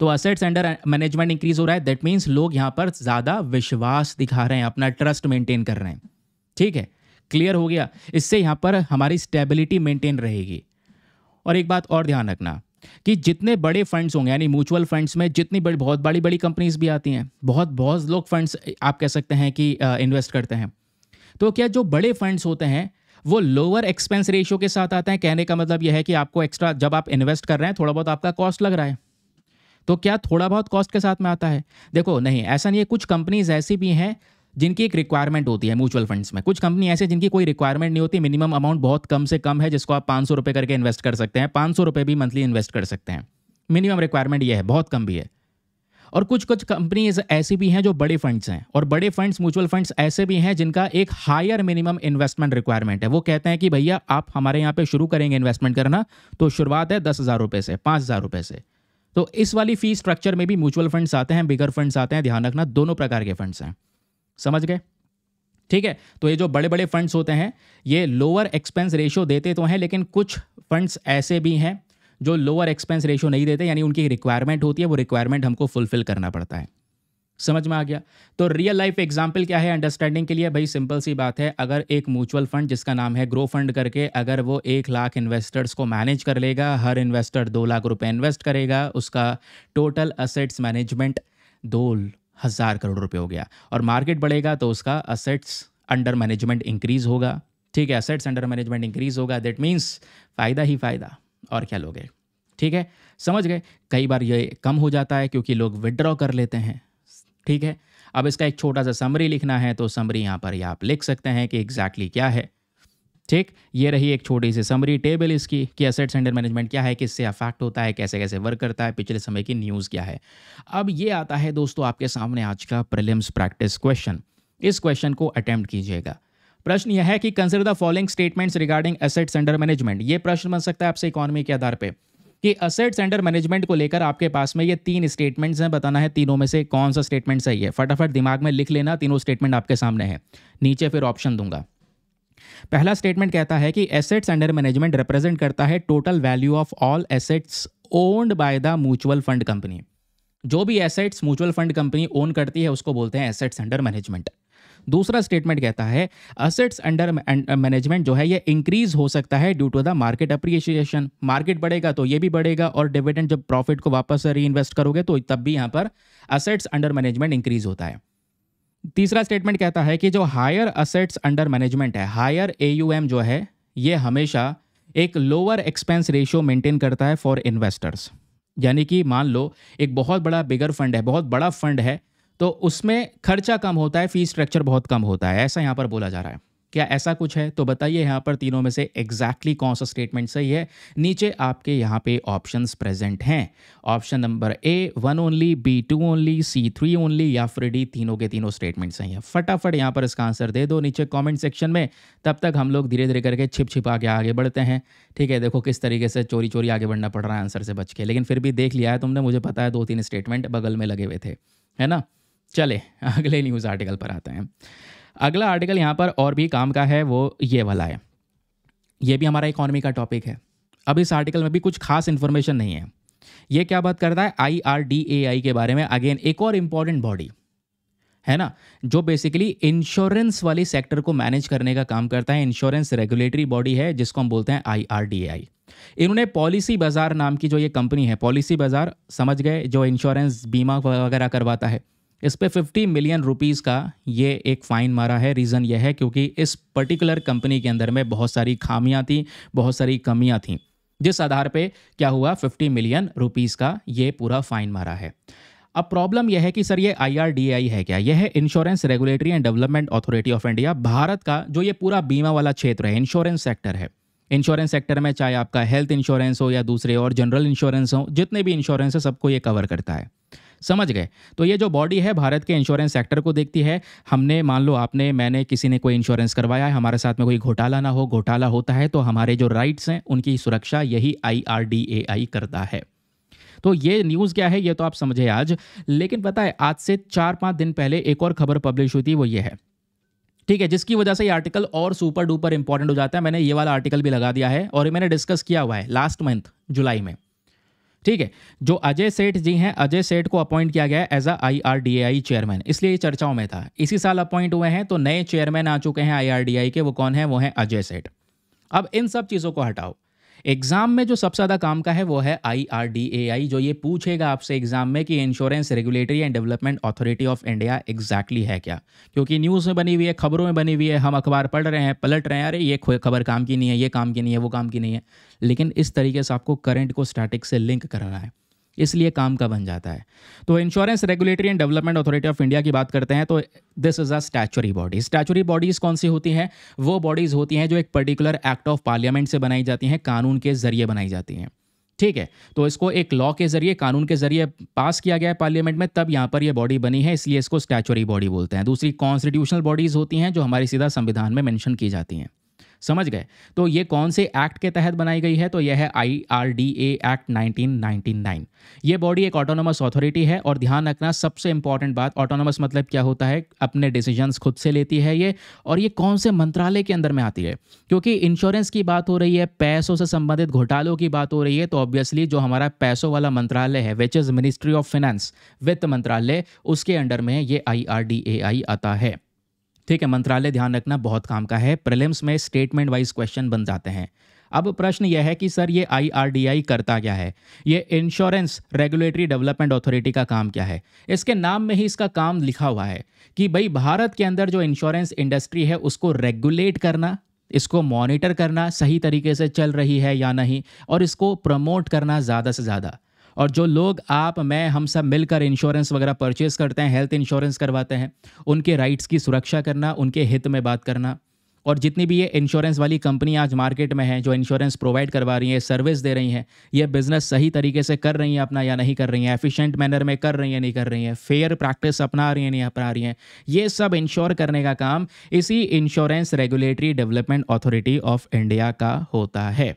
तो एसेट्स अंडर मैनेजमेंट इंक्रीज हो रहा है, दैट मीन्स लोग यहाँ पर ज़्यादा विश्वास दिखा रहे हैं, अपना ट्रस्ट मेंटेन कर रहे हैं, ठीक है। क्लियर हो गया? इससे यहाँ पर हमारी स्टेबिलिटी मेंटेन रहेगी। और एक बात और ध्यान रखना, कि जितने बड़े फंड्स होंगे, यानी म्यूचुअल फंड्स में जितनी बड़ी बहुत बड़ी बड़ी कंपनीज भी आती हैं, बहुत बहुत लोग फंड्स आप कह सकते हैं कि इन्वेस्ट करते हैं। तो क्या जो बड़े फंड्स होते हैं वो लोअर एक्सपेंस रेशियो के साथ आते हैं? कहने का मतलब यह है कि आपको एक्स्ट्रा, जब आप इन्वेस्ट कर रहे हैं थोड़ा बहुत आपका कॉस्ट लग रहा है, तो क्या थोड़ा बहुत कॉस्ट के साथ में आता है? देखो नहीं, ऐसा नहीं है। कुछ कंपनीज ऐसी भी हैं जिनकी एक रिक्वायरमेंट होती है म्यूचुअल फंड्स में। कुछ कंपनी ऐसे जिनकी कोई रिक्वायरमेंट नहीं होती, मिनिमम अमाउंट बहुत कम से कम है जिसको आप 500 रुपये करके इन्वेस्ट कर सकते हैं, 500 रुपये भी मंथली इन्वेस्ट कर सकते हैं। मिनिमम रिक्वायरमेंट ये है, बहुत कम भी है। और कुछ कुछ कंपनीज ऐसी भी हैं जो बड़े फंड्स हैं, और बड़े फंड्स म्यूचुअल फंड्स ऐसे भी हैं जिनका एक हायर मिनिमम इन्वेस्टमेंट रिक्वायरमेंट है। वो कहते हैं कि भैया आप हमारे यहाँ पे शुरू करेंगे इन्वेस्टमेंट करना तो शुरुआत है 10,000 रुपये से, 5,000 रुपये से। तो इस वाली फी स्ट्रक्चर में भी म्यूचुअल फंड्स आते हैं, बिगर फंड्स आते हैं। ध्यान रखना, दोनों प्रकार के फंड्स हैं। समझ गए? ठीक है। तो ये जो बड़े बड़े फंड्स होते हैं ये लोअर एक्सपेंस रेशियो देते तो हैं, लेकिन कुछ फंड्स ऐसे भी हैं जो लोअर एक्सपेंस रेशियो नहीं देते, यानी उनकी रिक्वायरमेंट होती है, वो रिक्वायरमेंट हमको फुलफिल करना पड़ता है। समझ में आ गया? तो रियल लाइफ एग्जांपल क्या है अंडरस्टैंडिंग के लिए? भाई सिंपल सी बात है, अगर एक म्यूचुअल फंड जिसका नाम है ग्रो फंड करके, अगर वो 1,00,000 इन्वेस्टर्स को मैनेज कर लेगा, हर इन्वेस्टर 2,00,000 रुपये इन्वेस्ट करेगा, उसका टोटल असेट्स मैनेजमेंट 2,000 करोड़ रुपये हो गया। और मार्केट बढ़ेगा तो उसका असेट्स अंडर मैनेजमेंट इंक्रीज होगा। ठीक है, असेट्स अंडर मैनेजमेंट इंक्रीज होगा, दैट मीन्स फ़ायदा ही फ़ायदा, और क्या लोगे? ठीक है, समझ गए? कई बार ये कम हो जाता है क्योंकि लोग विड्रॉ कर लेते हैं। ठीक है, अब इसका एक छोटा सा समरी लिखना है तो समरी यहाँ पर आप लिख सकते हैं कि एग्जैक्टली क्या है। ठीक, ये रही एक छोटी सी समरी टेबल इसकी कि असेट्स अंडर मैनेजमेंट क्या है, किससे अफेक्ट होता है, कैसे कैसे वर्क करता है, पिछले समय की न्यूज़ क्या है। अब ये आता है दोस्तों आपके सामने आज का प्रीलिम्स प्रैक्टिस क्वेश्चन। इस क्वेश्चन को अटेम्प्ट कीजिएगा। प्रश्न यह है कि consider the following statements regarding assets under management. ये प्रश्न बन सकता है आपसे इकोनॉमी के आधार पे कि असेट्स अंडर मैनेजमेंट को लेकर आपके पास में ये 3 स्टेटमेंट्स हैं, बताना है तीनों में से कौन सा स्टेटमेंट सही है। फटाफट दिमाग में लिख लेना, तीनों स्टेटमेंट आपके सामने है, नीचे फिर ऑप्शन दूंगा। पहला स्टेटमेंट कहता है कि एसेट्स अंडर मैनेजमेंट रिप्रेजेंट करता है total value of all assets owned by the mutual fund company. जो भी assets mutual fund company own करती है उसको बोलते हैं एसेट्स अंडर मैनेजमेंट। दूसरा स्टेटमेंट कहता है असेट्स अंडर मैनेजमेंट जो है ये इंक्रीज हो सकता है due to the market appreciation. Market बढ़ेगा तो ये भी बढ़ेगा, और डिविडेंड जब प्रॉफिट को वापस री इन्वेस्ट करोगे तो तब भी यहाँ पर असेट्स अंडर मैनेजमेंट इंक्रीज होता है। तीसरा स्टेटमेंट कहता है कि जो हायर असेट्स अंडर मैनेजमेंट है, हायर AUM जो है, ये हमेशा एक लोअर एक्सपेंस रेशियो मेंटेन करता है फॉर इन्वेस्टर्स। यानी कि मान लो एक बहुत बड़ा बिगर फंड है, बहुत बड़ा फंड है, तो उसमें खर्चा कम होता है, फी स्ट्रक्चर बहुत कम होता है, ऐसा यहाँ पर बोला जा रहा है। क्या ऐसा कुछ है? तो बताइए यहाँ पर तीनों में से एग्जैक्टली कौन सा स्टेटमेंट सही है। नीचे आपके यहाँ पे ऑप्शंस प्रेजेंट हैं। Option number A 1 only, B 2 only, C 3 only, या फिर D तीनों के तीनों स्टेटमेंट सही हैं। फटाफट यहाँ पर इसका आंसर दे दो नीचे कमेंट सेक्शन में। तब तक हम लोग धीरे धीरे करके छिप छिपा के आगे बढ़ते हैं। ठीक है, देखो किस तरीके से चोरी चोरी आगे बढ़ना पड़ रहा है आंसर से बच के, लेकिन फिर भी देख लिया है तुमने, मुझे पता है 2-3 स्टेटमेंट बगल में लगे हुए थे, है ना। चले अगले न्यूज़ आर्टिकल पर आते हैं। अगला आर्टिकल यहाँ पर और भी काम का है, वो ये वाला है। ये भी हमारा इकोनॉमी का टॉपिक है। अब इस आर्टिकल में भी कुछ खास इन्फॉर्मेशन नहीं है। ये क्या बात करता है? IRDAI के बारे में। अगेन एक और इम्पॉर्टेंट बॉडी है ना, जो बेसिकली इंश्योरेंस वाली सेक्टर को मैनेज करने का काम करता है। इंश्योरेंस रेगुलेटरी बॉडी है जिसको हम बोलते हैं IRDAI। इन्होंने पॉलिसी बाजार नाम की जो ये कंपनी है, पॉलिसी बाजार समझ गए, जो इंश्योरेंस बीमा वगैरह करवाता है, इस पे 50 मिलियन रुपीज़ का ये एक फ़ाइन मारा है। रीज़न ये है क्योंकि इस पर्टिकुलर कंपनी के अंदर में बहुत सारी खामियां थी, बहुत सारी कमियां थीं, जिस आधार पे क्या हुआ, 50 मिलियन रुपीज़ का ये पूरा फ़ाइन मारा है। अब प्रॉब्लम यह है कि सर ये IRDAI है क्या? यह है insurance regulatory and development authority of India. Bharat का जो ये पूरा बीमा वाला क्षेत्र है, इंश्योरेंस सेक्टर है। इंश्योरेंस सेक्टर में चाहे आपका हेल्थ इंश्योरेंस हो या दूसरे और जनरल इंश्योरेंस हो, जितने भी इंश्योरेंस है सबको ये कवर करता है। समझ गए? तो ये जो बॉडी है भारत के इंश्योरेंस सेक्टर को देखती है। हमने, मान लो आपने, मैंने, किसी ने कोई इंश्योरेंस करवाया है, हमारे साथ में कोई घोटाला ना हो, घोटाला होता है तो हमारे जो राइट्स हैं उनकी सुरक्षा यही IRDAI करता है। तो ये न्यूज़ क्या है ये तो आप समझे आज, लेकिन पता है आज से 4-5 दिन पहले एक और खबर पब्लिश हुई थी, वो ये है, ठीक है, जिसकी वजह से ये आर्टिकल और सुपर डुपर इंपॉर्टेंट हो जाता है। मैंने ये वाला आर्टिकल भी लगा दिया है और मैंने डिस्कस किया हुआ है लास्ट मंथ जुलाई में। ठीक है, जो अजय सेठ जी हैं, अजय सेठ को अपॉइंट किया गया है एज IRDAI चेयरमैन, इसलिए ये चर्चाओं में था। इसी साल अपॉइंट हुए हैं, तो नए चेयरमैन आ चुके हैं IRDAI के। वो कौन है? वो हैं अजय सेठ। अब इन सब चीज़ों को हटाओ, एग्जाम में जो सबसे ज़्यादा काम का है वो है IRDAI, जो ये पूछेगा आपसे एग्जाम में कि insurance regulatory and development authority of India exactly है क्या। क्योंकि न्यूज़ में बनी हुई है, खबरों में बनी हुई है, हम अखबार पढ़ रहे हैं, पलट रहे हैं, अरे ये खबर काम की नहीं है, ये काम की नहीं है, वो काम की नहीं है। लेकिन इस तरीके से आपको करंट को स्टैटिक से लिंक करना है, इसलिए काम का बन जाता है। तो insurance regulatory and development authority of India की बात करते हैं तो this is a statutory body. Statutory bodies कौन सी होती हैं? वो बॉडीज़ होती हैं जो एक पर्टिकुलर एक्ट ऑफ पार्लियामेंट से बनाई जाती हैं, कानून के जरिए बनाई जाती हैं। ठीक है, तो इसको एक लॉ के जरिए, कानून के जरिए पास किया गया है पार्लियामेंट में, तब यहाँ पर ये बॉडी बनी है, इसलिए इसको स्टैचुरी बॉडी बोलते हैं। दूसरी कॉन्स्टिट्यूशनल बॉडीज़ होती हैं जो हमारी सीधा संविधान में मेंशन की जाती हैं। समझ गए? तो ये कौन से एक्ट के तहत बनाई गई है? तो यह है IRDA एक्ट 1999। ये बॉडी एक ऑटोनोमस अथॉरिटी है, और ध्यान रखना सबसे इंपॉर्टेंट बात, ऑटोनोमस मतलब क्या होता है? अपने डिसीजंस खुद से लेती है ये, और ये कौन से मंत्रालय के अंदर में आती है? क्योंकि इंश्योरेंस की बात हो रही है, पैसों से संबंधित घोटालों की बात हो रही है, तो ऑब्वियसली जो हमारा पैसों वाला मंत्रालय है, which is ministry of finance, वित्त मंत्रालय, उसके अंडर में ये IRDAI आता है। ठीक है, मंत्रालय ध्यान रखना बहुत काम का है, प्रीलिम्स में स्टेटमेंट वाइज क्वेश्चन बन जाते हैं। अब प्रश्न यह है कि सर ये IRDAI करता क्या है? ये इंश्योरेंस रेगुलेटरी डेवलपमेंट अथॉरिटी का काम क्या है? इसके नाम में ही इसका काम लिखा हुआ है कि भाई भारत के अंदर जो इंश्योरेंस इंडस्ट्री है उसको रेगुलेट करना, इसको मॉनिटर करना, सही तरीके से चल रही है या नहीं, और इसको प्रमोट करना ज़्यादा से ज़्यादा। और जो लोग, आप, मैं, हम सब मिलकर इंश्योरेंस वगैरह परचेज करते हैं, हेल्थ इंश्योरेंस करवाते हैं, उनके राइट्स की सुरक्षा करना, उनके हित में बात करना। और जितनी भी ये इंश्योरेंस वाली कंपनी आज मार्केट में हैं, जो इंश्योरेंस प्रोवाइड करवा रही हैं, सर्विस दे रही हैं, ये बिजनेस सही तरीके से कर रही हैं अपना या नहीं कर रही हैं, एफिशिएंट मैनर में कर रही हैं नहीं कर रही हैं, फेयर प्रैक्टिस अपना रही हैं नहीं अपना रही हैं, ये सब इंश्योर करने का काम इसी insurance regulatory development authority of India का होता है।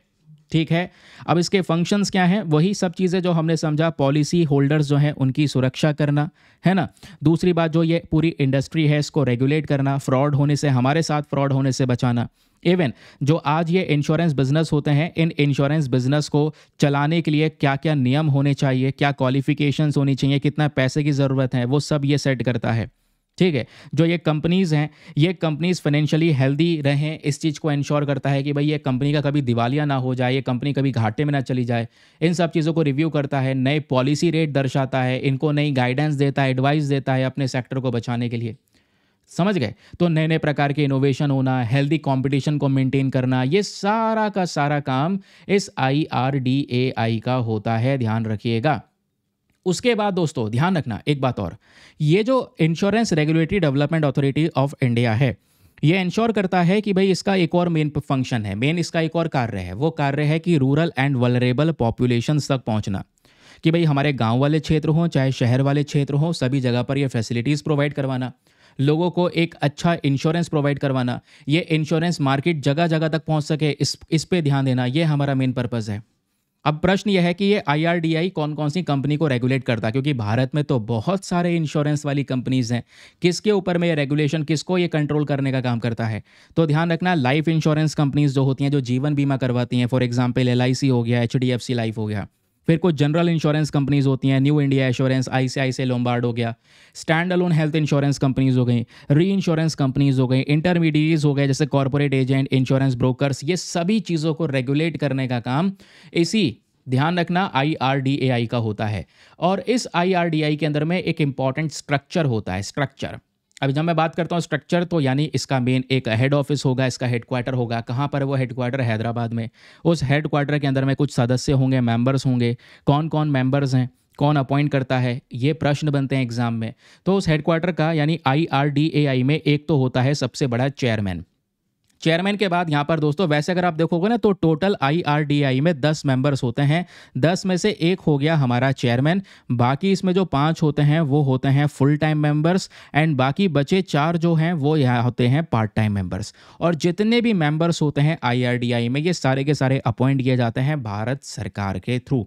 ठीक है, अब इसके फंक्शंस क्या हैं? वही सब चीज़ें जो हमने समझा, पॉलिसी होल्डर्स जो हैं उनकी सुरक्षा करना, है ना। दूसरी बात, जो ये पूरी इंडस्ट्री है इसको रेगुलेट करना, फ्रॉड होने से, हमारे साथ फ्रॉड होने से बचाना। इवन जो आज ये इंश्योरेंस बिजनेस होते हैं, इन इंश्योरेंस बिजनेस को चलाने के लिए क्या क्या नियम होने चाहिए, क्या क्वालिफिकेशंस होनी चाहिए, कितना पैसे की ज़रूरत है, वो सब ये सेट करता है। ठीक है, जो ये कंपनीज़ हैं, ये कंपनीज़ फाइनेंशियली हेल्दी रहें, इस चीज़ को इंश्योर करता है कि भाई ये कंपनी का कभी दिवालिया ना हो जाए, ये कंपनी कभी घाटे में ना चली जाए। इन सब चीज़ों को रिव्यू करता है, नए पॉलिसी रेट दर्शाता है, इनको नई गाइडेंस देता है, एडवाइस देता है अपने सेक्टर को बचाने के लिए। समझ गए? तो नए नए प्रकार के इनोवेशन होना, हेल्दी कंपटीशन को मेंटेन करना, ये सारा का सारा काम इस IRDAI का होता है, ध्यान रखिएगा। उसके बाद दोस्तों ध्यान रखना एक बात और, ये जो insurance regulatory development authority of India है, ये इंश्योर करता है कि भाई इसका एक और मेन फंक्शन है, मेन इसका एक और कार्य है। वो कार्य है कि रूरल एंड वल्नरेबल पॉपुलेशंस तक पहुंचना, कि भाई हमारे गांव वाले क्षेत्र हों चाहे शहर वाले क्षेत्र हों, सभी जगह पर ये फैसिलिटीज़ प्रोवाइड करवाना, लोगों को एक अच्छा इंश्योरेंस प्रोवाइड करवाना, ये इंश्योरेंस मार्केट जगह जगह तक पहुंच सके, इस पे ध्यान देना, ये हमारा मेन पर्पज़ है। अब प्रश्न यह है कि ये IRDAI कौन कौन सी कंपनी को रेगुलेट करता है, क्योंकि भारत में तो बहुत सारे इंश्योरेंस वाली कंपनीज हैं, किसके ऊपर में ये रेगुलेशन, किसको ये कंट्रोल करने का काम करता है? तो ध्यान रखना, लाइफ इंश्योरेंस कंपनीज जो होती हैं, जो जीवन बीमा करवाती हैं, फॉर एग्जांपल LIC हो गया, HDFC लाइफ हो गया। फिर कुछ जनरल इंश्योरेंस कंपनीज होती हैं, new India assurance, ICICI Lombard हो गया, stand alone health insurance companies हो गई, री इंश्योरेंस कंपनीज हो गई, इंटरमीडिएट्स हो गए जैसे कॉर्पोरेट एजेंट, इंश्योरेंस ब्रोकर्स, ये सभी चीज़ों को रेगुलेट करने का काम इसी, ध्यान रखना, IRDAI का होता है। और इस IRDAI के अंदर में एक इंपॉर्टेंट स्ट्रक्चर होता है, स्ट्रक्चर। अभी जब मैं बात करता हूँ स्ट्रक्चर, तो यानी इसका मेन एक हेड ऑफिस होगा, इसका हेडक्वार्टर होगा। कहाँ पर है वो हेडक्वार्टर? हैदराबाद में। उस हेडक्वार्टर के अंदर में कुछ सदस्य होंगे, मेंबर्स होंगे। कौन कौन मेंबर्स हैं, कौन अपॉइंट करता है, ये प्रश्न बनते हैं एग्जाम में। तो उस हेडक्वार्टर का यानी IRDAI में एक तो होता है सबसे बड़ा चेयरमैन। चेयरमैन के बाद यहाँ पर दोस्तों, वैसे अगर आप देखोगे ना, तो टोटल IRDAI में 10 मेंबर्स होते हैं। 10 में से एक हो गया हमारा चेयरमैन, बाकी इसमें जो 5 होते हैं वो होते हैं फुल टाइम मेंबर्स, एंड बाकी बचे 4 जो हैं वो यहाँ होते हैं पार्ट टाइम मेंबर्स। और जितने भी मेंबर्स होते हैं IRDAI में, ये सारे के सारे अपॉइंट किए जाते हैं भारत सरकार के थ्रू।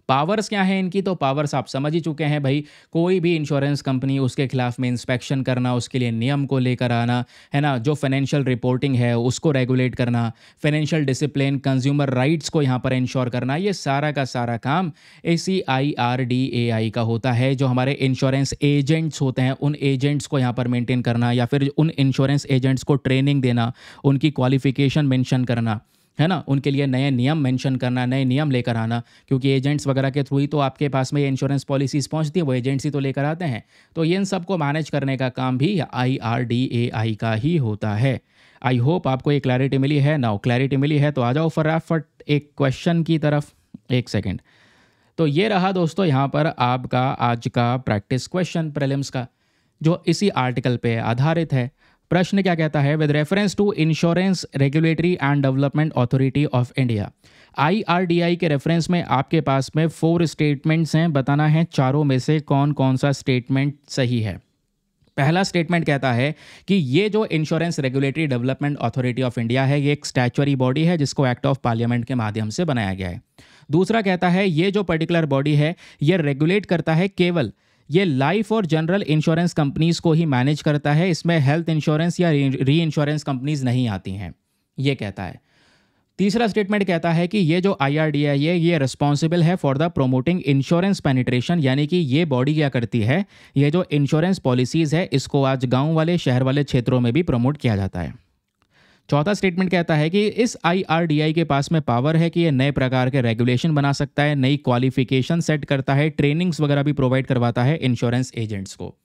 पावर्स क्या है इनकी? तो पावर्स आप समझ ही चुके हैं भाई, कोई भी इंश्योरेंस कंपनी, उसके खिलाफ में इंस्पेक्शन करना, उसके लिए नियम को लेकर आना, है ना, जो फाइनेंशियल रिपोर्टिंग है उसको रेगुलेट करना, फाइनेंशियल डिसिप्लिन, कंज्यूमर राइट्स को यहाँ पर इंश्योर करना, ये सारा का सारा काम इसी IRDAI का होता है। जो हमारे इंश्योरेंस एजेंट्स होते हैं, उन एजेंट्स को यहाँ पर मेंटेन करना, या फिर उन इंश्योरेंस एजेंट्स को ट्रेनिंग देना, उनकी क्वालिफिकेशन मेंशन करना, है ना, उनके लिए नए नियम मेंशन करना, नए नियम लेकर आना, क्योंकि एजेंट्स वगैरह के थ्रू ही तो आपके पास में ये इंश्योरेंस पॉलिसीज़ पहुंचती है, वो एजेंट्स ही तो लेकर आते हैं। तो ये इन सबको मैनेज करने का काम भी IRDAI का ही होता है। आई होप आपको ये क्लैरिटी मिली है। नाउ क्लैरिटी मिली है तो आ जाओ फटाफट एक क्वेश्चन की तरफ। एक सेकेंड। तो ये रहा दोस्तों यहाँ पर आपका आज का प्रैक्टिस क्वेश्चन प्रीलिम्स का, जो इसी आर्टिकल पे आधारित है। प्रश्न क्या कहता है? With reference to insurance regulatory and development authority of India, IRDAI के रेफरेंस में आपके पास में 4 स्टेटमेंट्स हैं। बताना है चारों में से कौन कौन सा स्टेटमेंट सही है। पहला स्टेटमेंट कहता है कि ये जो insurance regulatory development authority of India है, ये एक स्टैच्यूटरी बॉडी है जिसको एक्ट ऑफ पार्लियामेंट के माध्यम से बनाया गया है। दूसरा कहता है ये जो पर्टिकुलर बॉडी है ये रेगुलेट करता है, केवल ये लाइफ और जनरल इंश्योरेंस कंपनीज को ही मैनेज करता है, इसमें हेल्थ इंश्योरेंस या री इंश्योरेंस कंपनीज नहीं आती हैं, ये कहता है। तीसरा स्टेटमेंट कहता है कि ये जो IRDAI है ये रिस्पॉन्सिबल है for the promoting insurance penetration, यानी कि ये बॉडी क्या करती है, ये जो इंश्योरेंस पॉलिसीज़ है इसको आज गांव वाले शहर वाले क्षेत्रों में भी प्रमोट किया जाता है। चौथा स्टेटमेंट कहता है कि इस IRDAI के पास में पावर है कि ये नए प्रकार के रेगुलेशन बना सकता है, नई क्वालिफिकेशन सेट करता है, ट्रेनिंग्स वगैरह भी प्रोवाइड करवाता है इंश्योरेंस एजेंट्स को।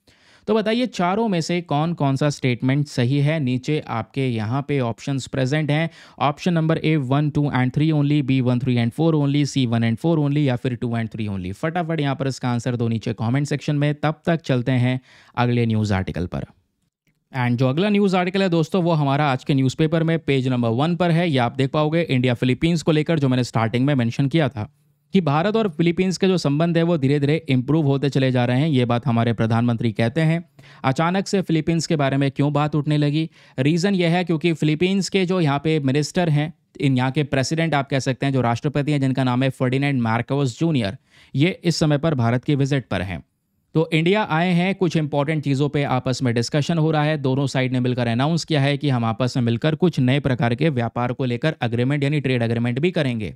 तो बताइए चारों में से कौन कौन सा स्टेटमेंट सही है। नीचे आपके यहाँ पे ऑप्शंस प्रेजेंट हैं। Option number A 1, 2 and 3 only, B 1, 3 and 4 only, C 1 and 4 only, या फिर 2 एंड 3 ओनली। फटाफट यहाँ पर इसका आंसर दो नीचे कमेंट सेक्शन में। तब तक चलते हैं अगले न्यूज़ आर्टिकल पर। एंड जो अगला न्यूज़ आर्टिकल है दोस्तों वो हमारा आज के न्यूज़पेपर में पेज नंबर 1 पर है। ये आप देख पाओगे इंडिया फिलीपींस को लेकर, जो मैंने स्टार्टिंग में मेंशन किया था कि भारत और फिलीपींस के जो संबंध है वो धीरे धीरे इंप्रूव होते चले जा रहे हैं। ये बात हमारे प्रधानमंत्री कहते हैं। अचानक से फिलीपींस के बारे में क्यों बात उठने लगी? रीज़न ये है क्योंकि फिलीपींस के जो यहाँ पे मिनिस्टर हैं, इन यहाँ के प्रेसिडेंट आप कह सकते हैं, जो राष्ट्रपति हैं जिनका नाम है फर्डिनेंड मार्कोस जूनियर, ये इस समय पर भारत की विजिट पर हैं। तो इंडिया आए हैं, कुछ इंपॉर्टेंट चीज़ों पे आपस में डिस्कशन हो रहा है। दोनों साइड ने मिलकर अनाउंस किया है कि हम आपस में मिलकर कुछ नए प्रकार के व्यापार को लेकर अग्रीमेंट यानी ट्रेड अग्रीमेंट भी करेंगे।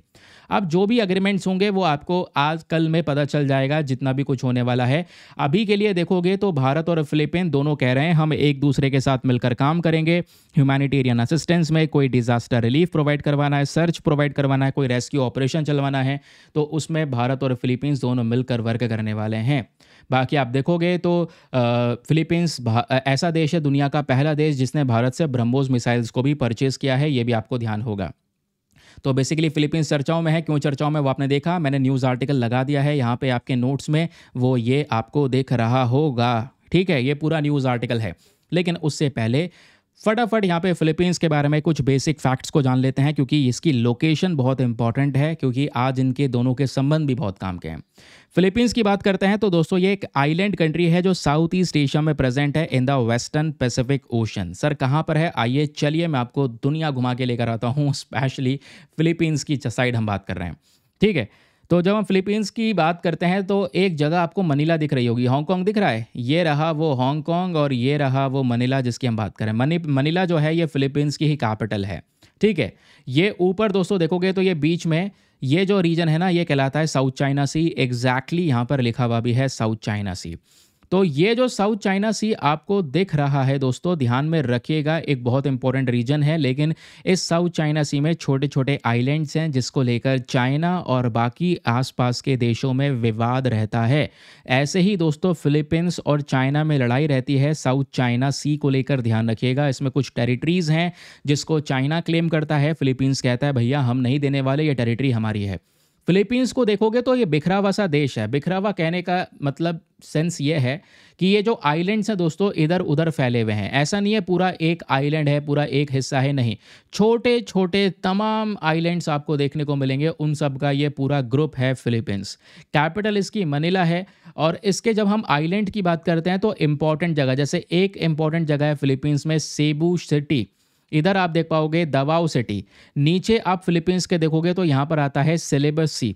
अब जो भी अग्रीमेंट्स होंगे वो आपको आज कल में पता चल जाएगा, जितना भी कुछ होने वाला है। अभी के लिए देखोगे तो भारत और फिलीपीन दोनों कह रहे हैं हम एक दूसरे के साथ मिलकर काम करेंगे। ह्यूमैनिटेरियन असिस्टेंस में कोई डिजास्टर रिलीफ प्रोवाइड करवाना है, सर्च प्रोवाइड करवाना है, कोई रेस्क्यू ऑपरेशन चलवाना है, तो उसमें भारत और फिलीपींस दोनों मिलकर वर्क करने वाले हैं। बाकी आप देखोगे तो फिलीपींस ऐसा देश है, दुनिया का पहला देश जिसने भारत से ब्रह्मोस मिसाइल्स को भी परचेज़ किया है, ये भी आपको ध्यान होगा। तो बेसिकली फिलीपींस चर्चाओं में है। क्यों चर्चाओं में वो आपने देखा, मैंने न्यूज़ आर्टिकल लगा दिया है यहाँ पे आपके नोट्स में, वो ये आपको दिख रहा होगा। ठीक है, ये पूरा न्यूज़ आर्टिकल है। लेकिन उससे पहले फटाफट यहाँ पे फिलीपींस के बारे में कुछ बेसिक फैक्ट्स को जान लेते हैं, क्योंकि इसकी लोकेशन बहुत इंपॉर्टेंट है, क्योंकि आज इनके दोनों के संबंध भी बहुत काम के हैं। फिलीपींस की बात करते हैं तो दोस्तों ये एक आइलैंड कंट्री है जो साउथ ईस्ट एशिया में प्रेजेंट है in the western Pacific ocean. Sir कहाँ पर है? आइए चलिए मैं आपको दुनिया घुमा के लेकर आता हूँ, स्पेशली फिलीपींस की साइड हम बात कर रहे हैं। ठीक है, तो जब हम फिलीपींस की बात करते हैं तो एक जगह आपको मनीला दिख रही होगी, हांगकांग दिख रहा है, ये रहा वो हांगकांग और ये रहा वो मनीला जिसकी हम बात करें। मनीला जो है ये फिलीपींस की ही कैपिटल है। ठीक है, ये ऊपर दोस्तों देखोगे तो ये बीच में ये जो रीजन है ना, ये कहलाता है साउथ चाइना सी। एग्जैक्टली यहाँ पर लिखा हुआ भी है साउथ चाइना सी। तो ये जो साउथ चाइना सी आपको दिख रहा है दोस्तों, ध्यान में रखिएगा, एक बहुत इंपॉर्टेंट रीजन है। लेकिन इस साउथ चाइना सी में छोटे छोटे आइलैंड्स हैं जिसको लेकर चाइना और बाकी आसपास के देशों में विवाद रहता है। ऐसे ही दोस्तों फिलीपींस और चाइना में लड़ाई रहती है साउथ चाइना सी को लेकर, ध्यान रखिएगा। इसमें कुछ टेरिटरीज हैं जिसको चाइना क्लेम करता है, फिलीपींस कहता है भैया हम नहीं देने वाले, ये टेरिटरी हमारी है। फिलीपींस को देखोगे तो ये बिखरा हुआ सा देश है। बिखरा हुआ कहने का मतलब सेंस ये है कि ये जो आइलैंड्स हैं दोस्तों इधर उधर फैले हुए हैं। ऐसा नहीं है पूरा एक आइलैंड है, पूरा एक हिस्सा है, नहीं, छोटे छोटे तमाम आइलैंड्स आपको देखने को मिलेंगे, उन सब का ये पूरा ग्रुप है फिलीपींस। कैपिटल इसकी मनीला है। और इसके जब हम आइलैंड की बात करते हैं तो इंपॉर्टेंट जगह, जैसे एक इंपॉर्टेंट जगह है फिलीपींस में सेबू सिटी, इधर आप देख पाओगे दवाओ सिटी। नीचे आप फिलीपींस के देखोगे तो यहाँ पर आता है सिलेबस सी।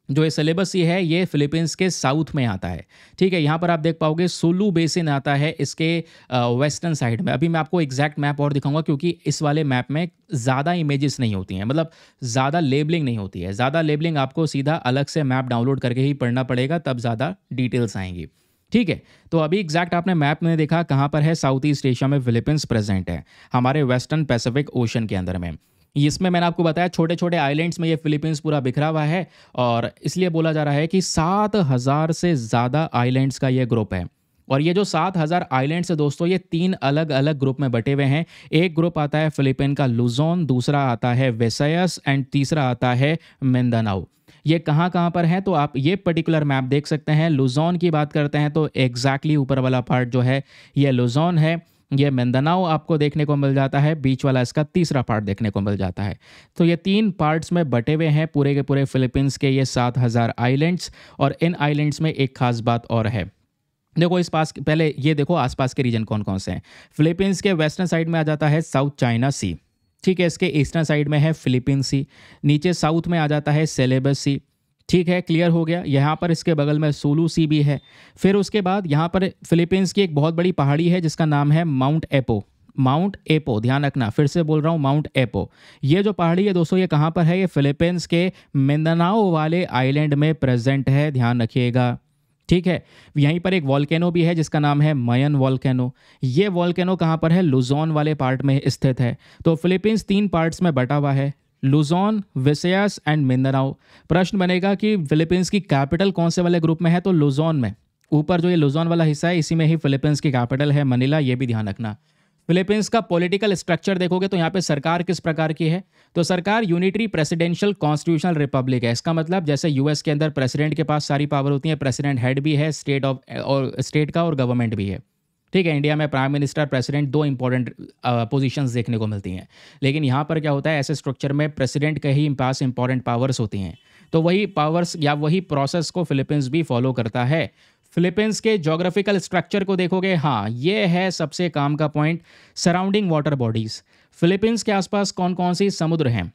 जो ये सिलेबस सी है ये फिलीपींस के साउथ में आता है। ठीक है, यहाँ पर आप देख पाओगे सुलू बेसिन आता है इसके वेस्टर्न साइड में। अभी मैं आपको एग्जैक्ट मैप और दिखाऊंगा, क्योंकि इस वाले मैप में ज़्यादा इमेजेस नहीं होती हैं, मतलब ज़्यादा लेबलिंग नहीं होती है। ज़्यादा लेबलिंग आपको सीधा अलग से मैप डाउनलोड करके ही पढ़ना पड़ेगा, तब ज़्यादा डिटेल्स आएंगी। ठीक है, तो अभी एग्जैक्ट आपने मैप में देखा कहाँ पर है, साउथ ईस्ट एशिया में फिलीपींस प्रेजेंट है, हमारे वेस्टर्न पैसिफिक ओशन के अंदर में। इसमें मैंने आपको बताया छोटे छोटे आइलैंड्स में ये फिलीपींस पूरा बिखरा हुआ है, और इसलिए बोला जा रहा है कि 7,000 से ज़्यादा आइलैंड्स का ये ग्रुप है। और ये जो 7,000 आइलैंड्स है दोस्तों, ये 3 अलग अलग ग्रुप में बटे हुए हैं। एक ग्रुप आता है फिलीपीन का लुजोन, दूसरा आता है विसायस एंड तीसरा आता है मिंदानाओ। ये कहाँ कहाँ पर है तो आप ये पर्टिकुलर मैप देख सकते हैं। लुजोन की बात करते हैं तो एग्जैक्टली ऊपर वाला पार्ट जो है ये लुजोन है। ये मिंदानाओ आपको देखने को मिल जाता है, बीच वाला इसका तीसरा पार्ट देखने को मिल जाता है। तो ये 3 पार्ट्स में बटे हुए हैं पूरे के पूरे फिलीपींस के ये 7,000 आइलैंड्स। और इन आइलैंड्स में एक खास बात और है। देखो इस पास पहले ये देखो आसपास के रीजन कौन कौन से हैं। फिलीपींस के वेस्टर्न साइड में आ जाता है साउथ चाइना सी, ठीक है। इसके ईस्टर्न साइड में है फिलीपीन सी। नीचे साउथ में आ जाता है सेलेबस सी, ठीक है, क्लियर हो गया। यहाँ पर इसके बगल में सुलू सी भी है। फिर उसके बाद यहाँ पर फिलीपींस की एक बहुत बड़ी पहाड़ी है जिसका नाम है माउंट एपो। माउंट एपो, ध्यान रखना, फिर से बोल रहा हूँ माउंट एपो। ये जो पहाड़ी है दोस्तों, ये कहाँ पर है? ये फिलीपींस के मिंदानाओ वाले आइलैंड में प्रेजेंट है, ध्यान रखिएगा, ठीक है। यहीं पर एक वॉल्केनो भी है जिसका नाम है मयन वॉल्केनो। ये वॉल्केनो कहाँ पर है? लुजोन वाले पार्ट में स्थित है। तो फिलीपींस 3 पार्ट्स में बटा हुआ है, लुजोन, विसायस एंड मिंदानाओ। प्रश्न बनेगा कि फिलीपींस की कैपिटल कौन से वाले ग्रुप में है? तो लुजोन में। ऊपर जो ये लुजोन वाला हिस्सा है इसी में ही फिलीपींस की कैपिटल है मनीला, ये भी ध्यान रखना। फिलीपींस का पॉलिटिकल स्ट्रक्चर देखोगे तो यहाँ पे सरकार किस प्रकार की है? तो सरकार यूनिटरी प्रेसिडेंशियल कॉन्स्टिट्यूशनल रिपब्लिक है। इसका मतलब जैसे यूएस के अंदर प्रेसिडेंट के पास सारी पावर होती है, प्रेसिडेंट हेड भी है स्टेट का और गवर्नमेंट भी है, ठीक है। इंडिया में prime minister, president 2 important positions देखने को मिलती हैं। लेकिन यहाँ पर क्या होता है, ऐसे स्ट्रक्चर में प्रेसिडेंट के ही पास इंपॉर्टेंट पावर्स होती हैं। तो वही पावर्स या वही प्रोसेस को फिलीपींस भी फॉलो करता है। फिलीपींस के जोग्राफिकल स्ट्रक्चर को देखोगे, हाँ ये है सबसे काम का point, surrounding water bodies. Philippines के आसपास कौन कौन सी समुद्र हैं?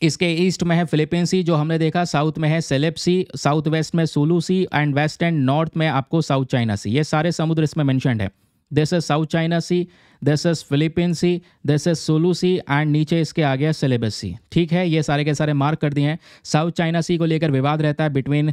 इसके ईस्ट में है फिलीपीन सी जो हमने देखा, साउथ में है सेलेब सी, साउथ वेस्ट में Sulu Sea and waste and north में आपको साउथ चाइना सी। ये सारे समुद्र इसमें मेंशन्ड है। This is South China Sea, this is Philippine Sea, this is Sulu Sea and नीचे इसके आ गया सेलेबस सी, ठीक है। ये सारे के सारे मार्क कर दिए हैं। साउथ चाइना सी को लेकर विवाद रहता है बिटवीन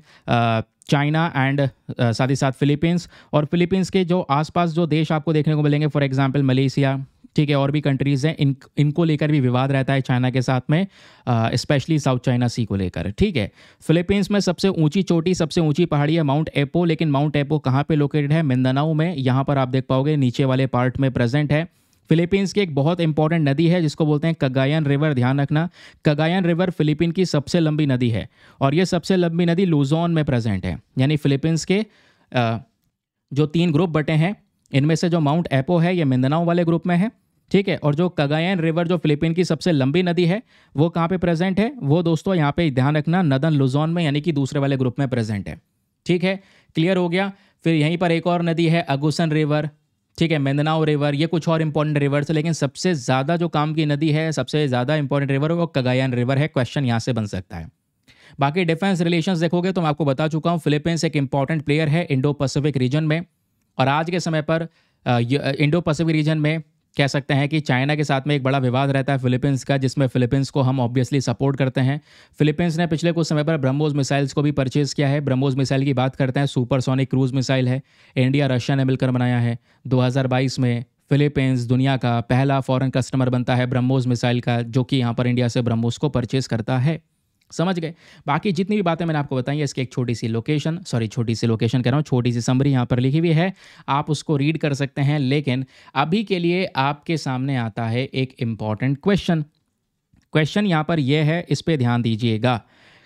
चाइना एंड साथ ही साथ फिलीपींस। और फिलीपींस के जो आसपास जो देश आपको देखने को मिलेंगे, फॉर एग्जांपल मलेशिया, ठीक है, और भी कंट्रीज़ हैं, इनको लेकर भी विवाद रहता है चाइना के साथ में, स्पेशली साउथ चाइना सी को लेकर, ठीक है। फिलीपींस में सबसे ऊंची चोटी, सबसे ऊंची पहाड़ी है माउंट एपो। लेकिन माउंट एपो कहाँ पे लोकेटेड है? मिंदानाओ में। यहाँ पर आप देख पाओगे नीचे वाले पार्ट में प्रेजेंट है। फिलीपींस की एक बहुत इंपॉर्टेंट नदी है जिसको बोलते हैं कगायन रिवर, ध्यान रखना। कगायन रिवर फिलीपीन की सबसे लंबी नदी है और ये सबसे लंबी नदी लुजोन में प्रेजेंट है। यानी फिलीपींस के जो 3 ग्रुप बटे हैं इनमें से जो माउंट एपो है ये मिंदानाओ वाले ग्रुप में है, ठीक है। और जो कगायन रिवर जो फिलीपीन की सबसे लंबी नदी है वो कहाँ पे प्रेजेंट है? वो दोस्तों यहाँ पे ध्यान रखना, नदन लुजोन में, यानी कि दूसरे वाले ग्रुप में प्रेजेंट है, ठीक है, क्लियर हो गया। फिर यहीं पर एक और नदी है अगुसन रिवर, ठीक है, मिंदानाओ रिवर, ये कुछ और इंपॉर्टेंट रिवर्स है। लेकिन सबसे ज़्यादा जो काम की नदी है, सबसे ज़्यादा इंपॉर्टेंट रिवर वो कगायन रिवर है। क्वेश्चन यहाँ से बन सकता है। बाकी डिफेंस रिलेशंस देखोगे तो मैं आपको बता चुका हूँ, फिलीपींस एक इंपॉर्टेंट प्लेयर है इंडो पैसिफिक रीजन में। और आज के समय पर इंडो पैसिफिक रीजन में कह सकते हैं कि चाइना के साथ में एक बड़ा विवाद रहता है फिलीपींस का, जिसमें फिलीपींस को हम ऑब्वियसली सपोर्ट करते हैं। फिलीपींस ने पिछले कुछ समय पर ब्रह्मोस मिसाइल्स को भी परचेज किया है। ब्रह्मोस मिसाइल की बात करते हैं, सुपरसोनिक क्रूज मिसाइल है, इंडिया रशिया ने मिलकर बनाया है। 2022 में फिलीपींस दुनिया का पहला फॉरेन कस्टमर बनता है ब्रह्मोस मिसाइल का, जो कि यहाँ पर इंडिया से ब्रह्मोस को परचेज करता है। समझ गए? बाकी जितनी भी बातें मैंने आपको बताई है इसकी एक छोटी सी लोकेशन कह रहा हूँ, छोटी सी समरी यहाँ पर लिखी हुई है, आप उसको रीड कर सकते हैं। लेकिन अभी के लिए आपके सामने आता है एक इम्पॉर्टेंट क्वेश्चन यहाँ पर यह है, इस पर ध्यान दीजिएगा।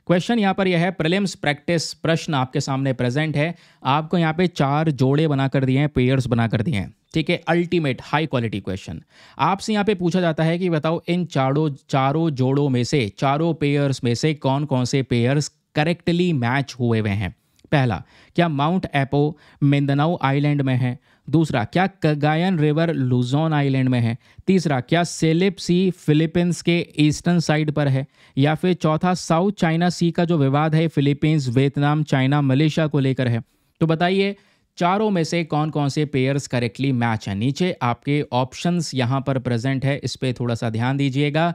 क्वेश्चन यहाँ पर यह है, प्रीलिम्स प्रैक्टिस प्रश्न आपके सामने प्रेजेंट है। आपको यहाँ पे 4 जोड़े बना कर दिए हैं, पेयर्स बना कर दिए हैं, ठीक है। अल्टीमेट हाई क्वालिटी क्वेश्चन आपसे यहाँ पे पूछा जाता है कि बताओ इन चारों जोड़ों में से, चारों पेयर्स में से कौन कौन से पेयर्स करेक्टली मैच हुए हुए हैं। पहला, क्या माउंट एपो मिंदानाओ आइलैंड में है? दूसरा, क्या कगायन रिवर लुजोन आइलैंड में है? तीसरा, क्या सेलेब सी फिलीपींस के ईस्टर्न साइड पर है? या फिर चौथा, साउथ चाइना सी का जो विवाद है फिलीपींस, वियतनाम, चाइना, मलेशिया को लेकर है। तो बताइए चारों में से कौन कौन से पेयर्स करेक्टली मैच हैं। नीचे आपके ऑप्शंस यहाँ पर प्रेजेंट है, इस पर थोड़ा सा ध्यान दीजिएगा।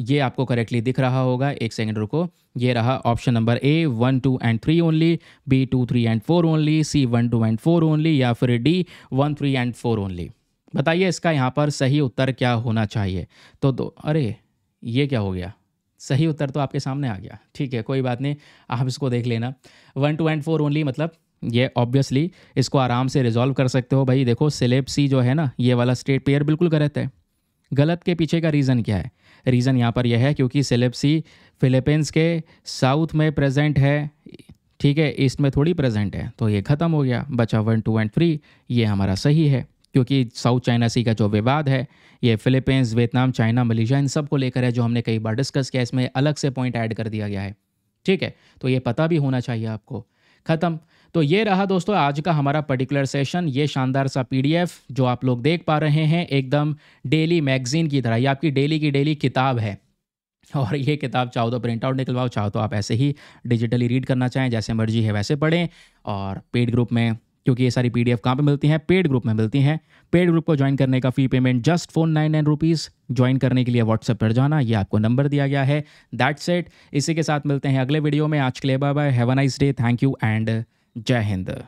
ये आपको करेक्टली दिख रहा होगा, एक सेकंड रुको। ये रहा option number A 1, 2 and 3 only, B 2, 3 and 4 only, C 1, 2 and 4 only, या फिर डी 1, 3 एंड 4 ओनली। बताइए इसका यहाँ पर सही उत्तर क्या होना चाहिए। तो अरे ये क्या हो गया? सही उत्तर तो आपके सामने आ गया। ठीक है, कोई बात नहीं, आप इसको देख लेना। 1 2 एंड 4 ओनली, मतलब ये ऑब्वियसली इसको आराम से रिजॉल्व कर सकते हो भाई। देखो सिलेब सी जो है ना, ये वाला स्टेट पेयर बिल्कुल गलत है। गलत के पीछे का रीज़न क्या है? रीज़न यहाँ पर यह है क्योंकि सिलेब सी फिलीपींस के साउथ में प्रेजेंट है, ठीक है, ईस्ट में थोड़ी प्रेजेंट है। तो ये ख़त्म हो गया, बचा 1 2 एंड 3। ये हमारा सही है क्योंकि साउथ चाइना सी का जो विवाद है ये फिलीपींस, वियतनाम, चाइना, मलेशिया इन सब को लेकर है, जो हमने कई बार डिस्कस किया। इसमें अलग से पॉइंट ऐड कर दिया गया है। ठीक है, तो ये पता भी होना चाहिए आपको। ख़त्म। तो ये रहा दोस्तों आज का हमारा पर्टिकुलर सेशन। ये शानदार सा पीडीएफ जो आप लोग देख पा रहे हैं, एकदम डेली मैगजीन की तरह, ये आपकी डेली की डेली किताब है। और ये किताब चाहो तो प्रिंट आउट निकलवाओ, चाहो तो आप ऐसे ही डिजिटली रीड करना चाहें, जैसे मर्जी है वैसे पढ़ें। और पेड ग्रुप में, क्योंकि ये सारी पीडीएफ कहाँ पे मिलती हैं? पेड ग्रुप में मिलती हैं। पेड ग्रुप को ज्वाइन करने का फ़ी पेमेंट जस्ट ₹499। ज्वाइन करने के लिए व्हाट्सएप पर जाना, ये आपको नंबर दिया गया है। That's it. इसी के साथ मिलते हैं अगले वीडियो में। आज के लिए bye bye, have a nice day, thank you and जय हिंद।